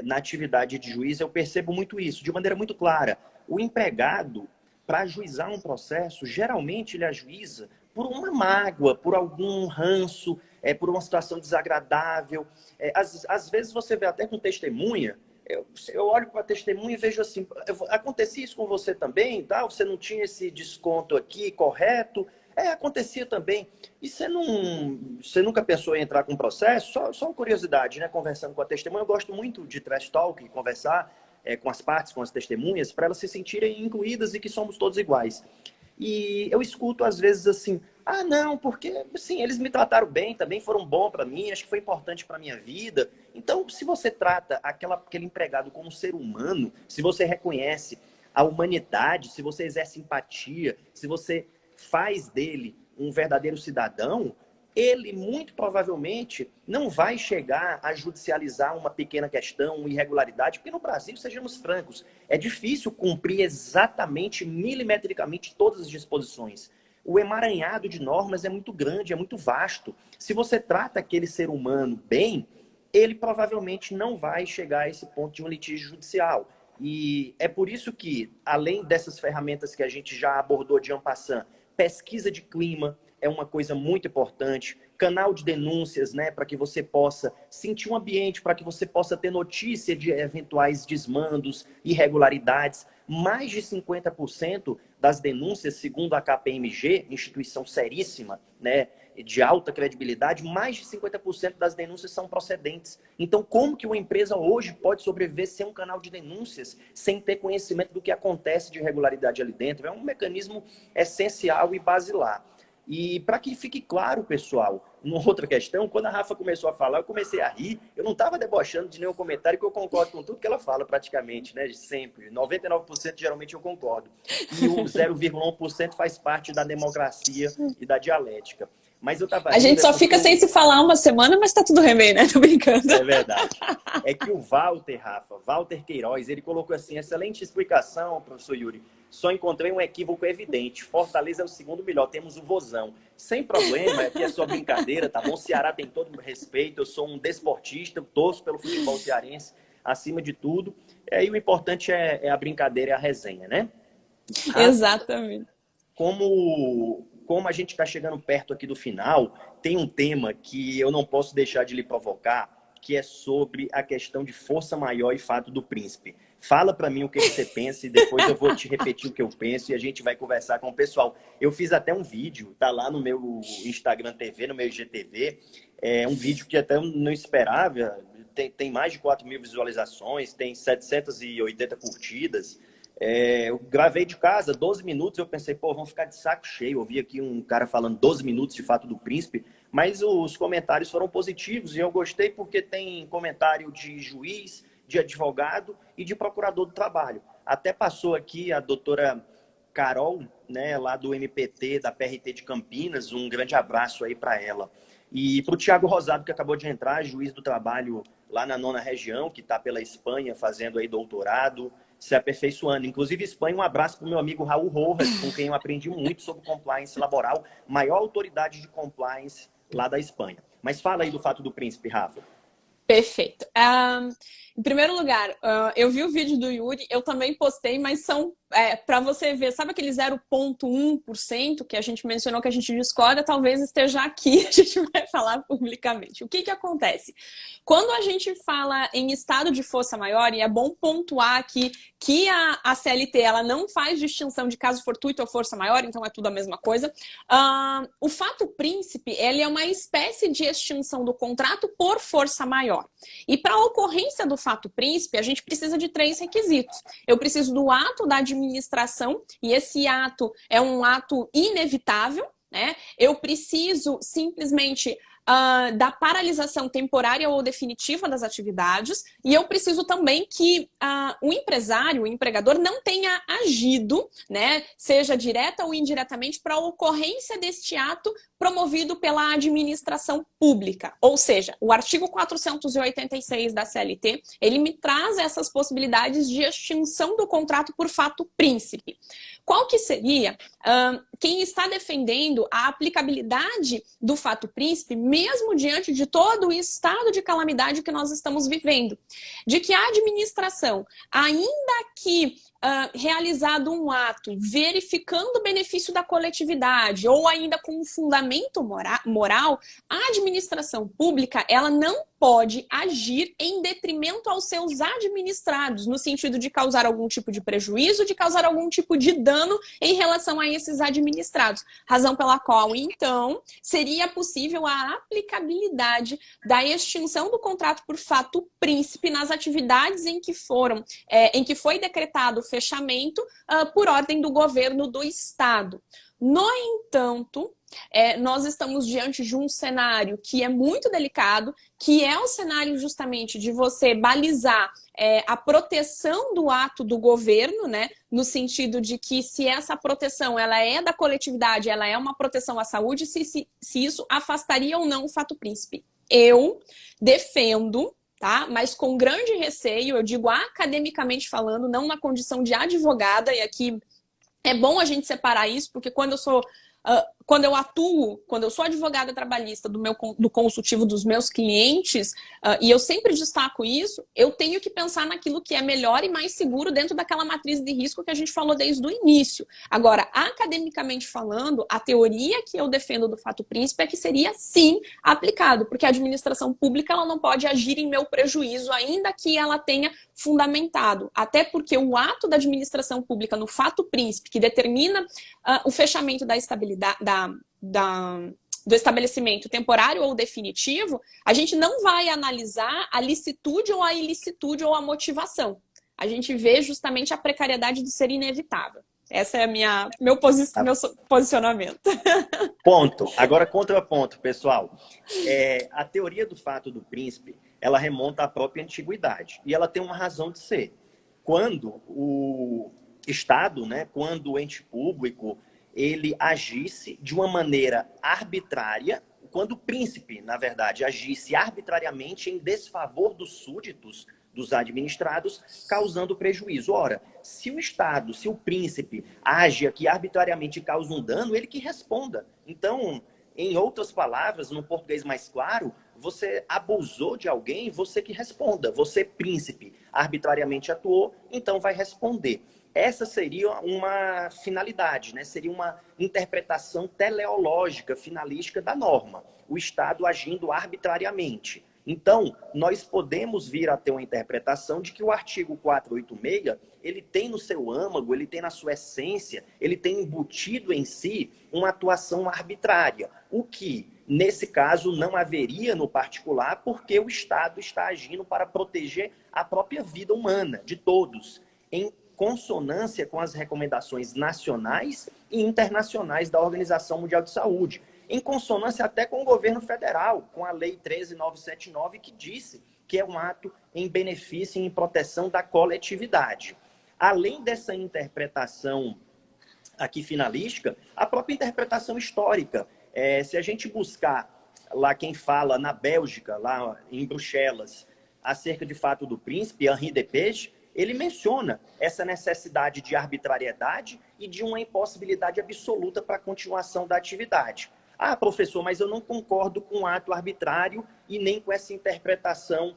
S2: na atividade de juiz eu percebo muito isso, de maneira muito clara. O empregado, para ajuizar um processo, geralmente ele ajuiza por uma mágoa, por algum ranço, por uma situação desagradável. Às vezes você vê até com testemunha, eu olho para a testemunha e vejo assim, acontecia isso com você também, tá? Você não tinha esse desconto aqui correto? Acontecia também. E você nunca pensou em entrar com um processo? Só uma curiosidade, né? Conversando com a testemunha, eu gosto muito de trash talk, conversar com as partes, com as testemunhas, para elas se sentirem incluídas e que somos todos iguais. E eu escuto às vezes assim, não, porque sim, eles me trataram bem, também foram bons para mim, acho que foi importante para minha vida. Então, se você trata aquele empregado como um ser humano, se você reconhece a humanidade, se você exerce empatia, se você faz dele um verdadeiro cidadão, ele muito provavelmente não vai chegar a judicializar uma pequena questão, uma irregularidade, porque no Brasil, sejamos francos, é difícil cumprir exatamente, milimetricamente, todas as disposições. O emaranhado de normas é muito grande, é muito vasto. Se você trata aquele ser humano bem, ele provavelmente não vai chegar a esse ponto de um litígio judicial. E é por isso que, além dessas ferramentas que a gente já abordou de en passant, pesquisa de clima é uma coisa muito importante, canal de denúncias, né, para que você possa sentir um ambiente, para que você possa ter notícia de eventuais desmandos, irregularidades. Mais de 50% das denúncias, segundo a KPMG, instituição seríssima, né, de alta credibilidade, mais de 50% das denúncias são procedentes. Então, como que uma empresa hoje pode sobreviver sem um canal de denúncias, sem ter conhecimento do que acontece de irregularidade ali dentro? É um mecanismo essencial e basilar. E para que fique claro, pessoal, uma outra questão, quando a Rafa começou a falar, eu comecei a rir. Eu não estava debochando de nenhum comentário, que eu concordo com tudo que ela fala praticamente, né? Sempre. 99% geralmente eu concordo. E o 0,1% faz parte da democracia e da dialética. Mas eu tava
S1: A gente só fica sem se falar uma semana, mas tá tudo bem, né? Tô brincando.
S2: É verdade. É que o Walter Queiroz, ele colocou assim, excelente explicação, professor Yuri. Só encontrei um equívoco evidente. Fortaleza é o segundo melhor, temos o Vozão. Sem problema, aqui é só brincadeira, tá bom? O Ceará tem todo o respeito, eu sou um desportista, torço pelo futebol cearense, acima de tudo. E o importante é a brincadeira e a resenha, né?
S1: Exatamente.
S2: Como a gente está chegando perto aqui do final, tem um tema que eu não posso deixar de lhe provocar, que é sobre a questão de força maior e fato do príncipe. Fala para mim o que você pensa e depois eu vou te repetir o que eu penso e a gente vai conversar com o pessoal. Eu fiz até um vídeo, tá lá no meu Instagram TV, no meu IGTV, um vídeo que até eu não esperava, tem mais de 4 mil visualizações, tem 780 curtidas. Eu gravei de casa 12 minutos, eu pensei, pô, vamos ficar de saco cheio. Eu vi aqui um cara falando 12 minutos de Fato do Príncipe, mas os comentários foram positivos e eu gostei porque tem comentário de juiz, de advogado e de procurador do trabalho. Até passou aqui a doutora Carol, né, lá do MPT, da PRT de Campinas, um grande abraço aí para ela. E para o Thiago Rosado, que acabou de entrar, juiz do trabalho lá na 9ª região, que está pela Espanha fazendo aí doutorado, se aperfeiçoando. Inclusive, Espanha, um abraço para o meu amigo Raul Rojas, com quem eu aprendi muito sobre compliance laboral, maior autoridade de compliance lá da Espanha. Mas fala aí do Fato do Príncipe, Rafa.
S1: Perfeito. Em primeiro lugar, eu vi o vídeo do Yuri, eu também postei, mas são, para você ver, sabe aquele 0,1% que a gente mencionou que a gente discorda, talvez esteja aqui, a gente vai falar publicamente. O que acontece? Quando a gente fala em estado de força maior, e é bom pontuar aqui que a CLT ela não faz distinção de caso fortuito ou força maior, então é tudo a mesma coisa. O fato príncipe, ele é uma espécie de extinção do contrato por força maior. E para a ocorrência do fato príncipe, a gente precisa de 3 requisitos. Eu preciso do ato da administração, e esse ato é um ato inevitável, né? Eu preciso simplesmente da paralisação temporária ou definitiva das atividades, e eu preciso também que o empresário, o empregador, não tenha agido, né, seja direta ou indiretamente, para a ocorrência deste ato promovido pela administração pública. Ou seja, o artigo 486 da CLT, ele me traz essas possibilidades de extinção do contrato por fato príncipe. Qual que seria quem está defendendo a aplicabilidade do fato príncipe, mesmo diante de todo o estado de calamidade que nós estamos vivendo? De que a administração, ainda que realizado um ato verificando o benefício da coletividade ou ainda com um fundamento moral, a administração pública ela não pode agir em detrimento aos seus administrados, no sentido de causar algum tipo de prejuízo, de causar algum tipo de dano em relação a esses administrados. Razão pela qual, então, seria possível a aplicabilidade da extinção do contrato por fato príncipe nas atividades em que foi decretado o fechamento por ordem do governo do Estado. No entanto, nós estamos diante de um cenário que é muito delicado, que é o cenário justamente de você balizar a proteção do ato do governo, né? No sentido de que se essa proteção ela é da coletividade, ela é uma proteção à saúde, se isso afastaria ou não o fato príncipe. Eu defendo, tá? Mas com grande receio, eu digo academicamente falando, não na condição de advogada, e aqui é bom a gente separar isso, porque quando eu atuo, quando eu sou advogada trabalhista do consultivo dos meus clientes, e eu sempre destaco isso, eu tenho que pensar naquilo que é melhor e mais seguro dentro daquela matriz de risco que a gente falou desde o início. Agora, academicamente falando, a teoria que eu defendo do fato príncipe é que seria sim aplicado, porque a administração pública ela não pode agir em meu prejuízo, ainda que ela tenha fundamentado. Até porque o ato da administração pública no fato príncipe, que determina o fechamento da estabilidade, do estabelecimento temporário ou definitivo, a gente não vai analisar a licitude ou a ilicitude ou a motivação. A gente vê justamente a precariedade de ser inevitável. Esse é meu posicionamento.
S2: Ponto. Agora, contraponto, pessoal. A teoria do fato do príncipe, ela remonta à própria antiguidade. E ela tem uma razão de ser. Quando o Estado, né, quando o ente público, ele agisse de uma maneira arbitrária, quando o príncipe, na verdade, agisse arbitrariamente em desfavor dos súditos, dos administrados, causando prejuízo. Ora, se o Estado, se o príncipe age aqui arbitrariamente e causa um dano, ele que responda. Então, em outras palavras, no português mais claro, você abusou de alguém, você que responda. Você, príncipe, arbitrariamente atuou, então vai responder. Essa seria uma finalidade, né? Seria uma interpretação teleológica, finalística da norma. O Estado agindo arbitrariamente. Então, nós podemos vir a ter uma interpretação de que o artigo 486, ele tem no seu âmago, ele tem na sua essência, ele tem embutido em si uma atuação arbitrária, o que, nesse caso, não haveria no particular, porque o Estado está agindo para proteger a própria vida humana de todos, em consonância com as recomendações nacionais e internacionais da Organização Mundial de Saúde, em consonância até com o governo federal, com a Lei 13.979, que disse que é um ato em benefício e em proteção da coletividade. Além dessa interpretação aqui finalística, a própria interpretação histórica. Se a gente buscar lá quem fala na Bélgica, lá em Bruxelas, acerca de fato do príncipe, Henri Depage, ele menciona essa necessidade de arbitrariedade e de uma impossibilidade absoluta para a continuação da atividade. Ah, professor, mas eu não concordo com o ato arbitrário e nem com essa interpretação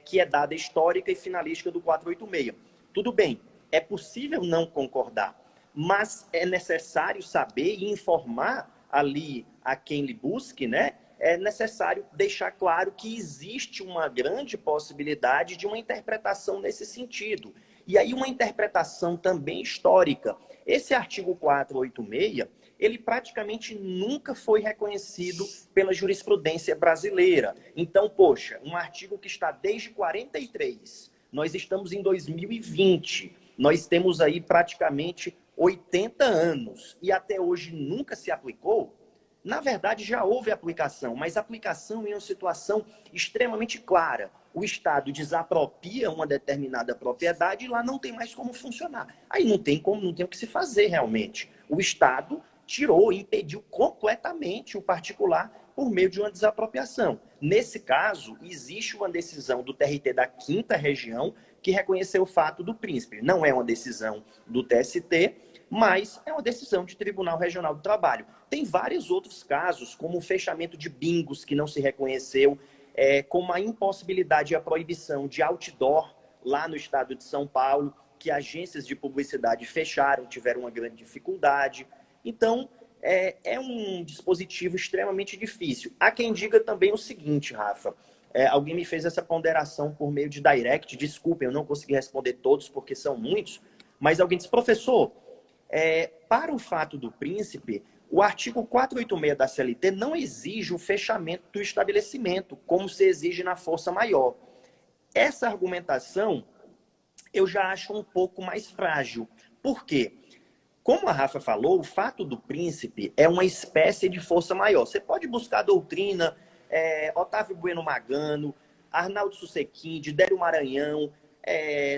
S2: que é dada histórica e finalística do 486. Tudo bem, é possível não concordar, mas é necessário saber e informar ali a quem lhe busque, né? É necessário deixar claro que existe uma grande possibilidade de uma interpretação nesse sentido. E aí uma interpretação também histórica. Esse artigo 486, ele praticamente nunca foi reconhecido pela jurisprudência brasileira. Então, poxa, um artigo que está desde 43, nós estamos em 2020, nós temos aí praticamente 80 anos e até hoje nunca se aplicou. Na verdade, já houve aplicação, mas aplicação em uma situação extremamente clara. O Estado desapropria uma determinada propriedade e lá não tem mais como funcionar. Aí não tem o que se fazer realmente. O Estado tirou, impediu completamente o particular por meio de uma desapropriação. Nesse caso, existe uma decisão do TRT da 5ª Região que reconheceu o fato do príncipe. Não é uma decisão do TST, mas é uma decisão de Tribunal Regional do Trabalho. Tem vários outros casos, como o fechamento de bingos que não se reconheceu, como a impossibilidade e a proibição de outdoor lá no estado de São Paulo, que agências de publicidade fecharam, tiveram uma grande dificuldade. Então, é um dispositivo extremamente difícil. Há quem diga também o seguinte, Rafa, alguém me fez essa ponderação por meio de direct, desculpem, eu não consegui responder todos porque são muitos, mas alguém disse, professor, para o fato do príncipe, o artigo 486 da CLT não exige o fechamento do estabelecimento, como se exige na força maior. Essa argumentação eu já acho um pouco mais frágil. Por quê? Como a Rafa falou, o fato do príncipe é uma espécie de força maior. Você pode buscar a doutrina, Otávio Bueno Magano, Arnaldo Susequinde, Délio Maranhão,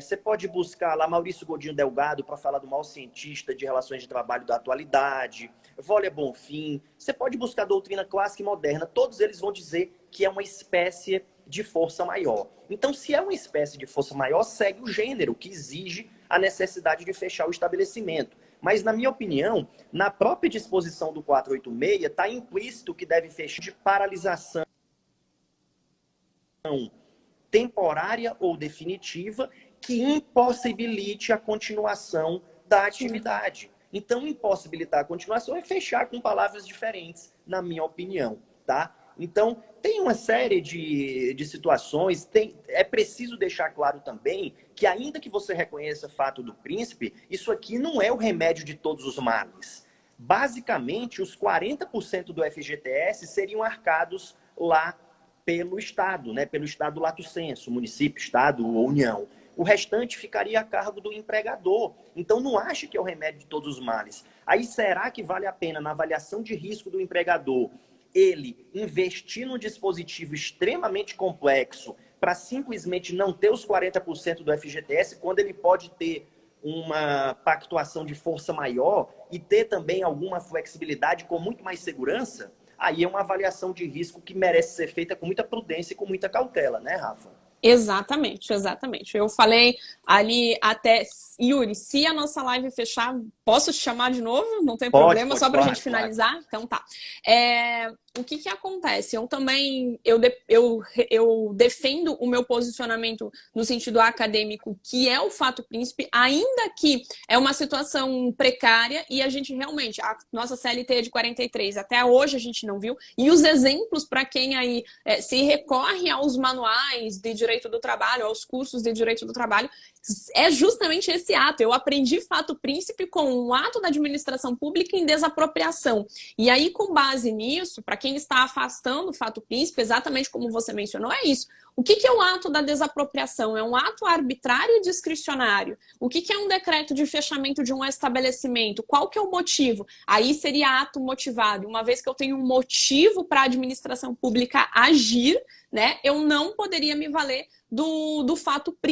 S2: você pode buscar lá Maurício Godinho Delgado para falar do maior cientista de relações de trabalho da atualidade, Volia Bonfim, você pode buscar a doutrina clássica e moderna, todos eles vão dizer que é uma espécie de força maior. Então, se é uma espécie de força maior, segue o gênero, que exige a necessidade de fechar o estabelecimento. Mas, na minha opinião, na própria disposição do 486, está implícito que deve fechar de paralisação temporária ou definitiva que impossibilite a continuação da atividade. Então, impossibilitar a continuação é fechar com palavras diferentes, na minha opinião, tá? Então, tem uma série de situações, é preciso deixar claro também que ainda que você reconheça o fato do príncipe, isso aqui não é o remédio de todos os males. Basicamente, os 40% do FGTS seriam arcados lá pelo Estado, né? Pelo Estado lato sensu, município, Estado ou União. O restante ficaria a cargo do empregador. Então, não ache que é o remédio de todos os males. Aí, será que vale a pena, na avaliação de risco do empregador, ele investir num dispositivo extremamente complexo para simplesmente não ter os 40% do FGTS, quando ele pode ter uma pactuação de força maior e ter também alguma flexibilidade com muito mais segurança? Aí é uma avaliação de risco que merece ser feita com muita prudência e com muita cautela, né, Rafa?
S1: Exatamente, exatamente. Eu falei ali até, Yuri, se a nossa live fechar, posso te chamar de novo? Não tem problema,
S2: Pode,
S1: só para a
S2: claro,
S1: gente
S2: claro.
S1: finalizar? Então tá. O que que acontece? Eu também, eu defendo o meu posicionamento no sentido acadêmico, que é o fato príncipe, ainda que é uma situação precária e a gente realmente, a nossa CLT é de 43, até hoje a gente não viu, e os exemplos para quem aí se recorre aos manuais de direito do trabalho, aos cursos de direito do trabalho, é justamente esse ato. Eu aprendi fato príncipe com um ato da administração pública em desapropriação. E aí, com base nisso, para quem está afastando o fato príncipe, exatamente como você mencionou, é isso. O que é o ato da desapropriação? É um ato arbitrário e discricionário. O que é um decreto de fechamento de um estabelecimento? Qual que é o motivo? Aí seria ato motivado. Uma vez que eu tenho um motivo para a administração pública agir, né, eu não poderia me valer do fato príncipe.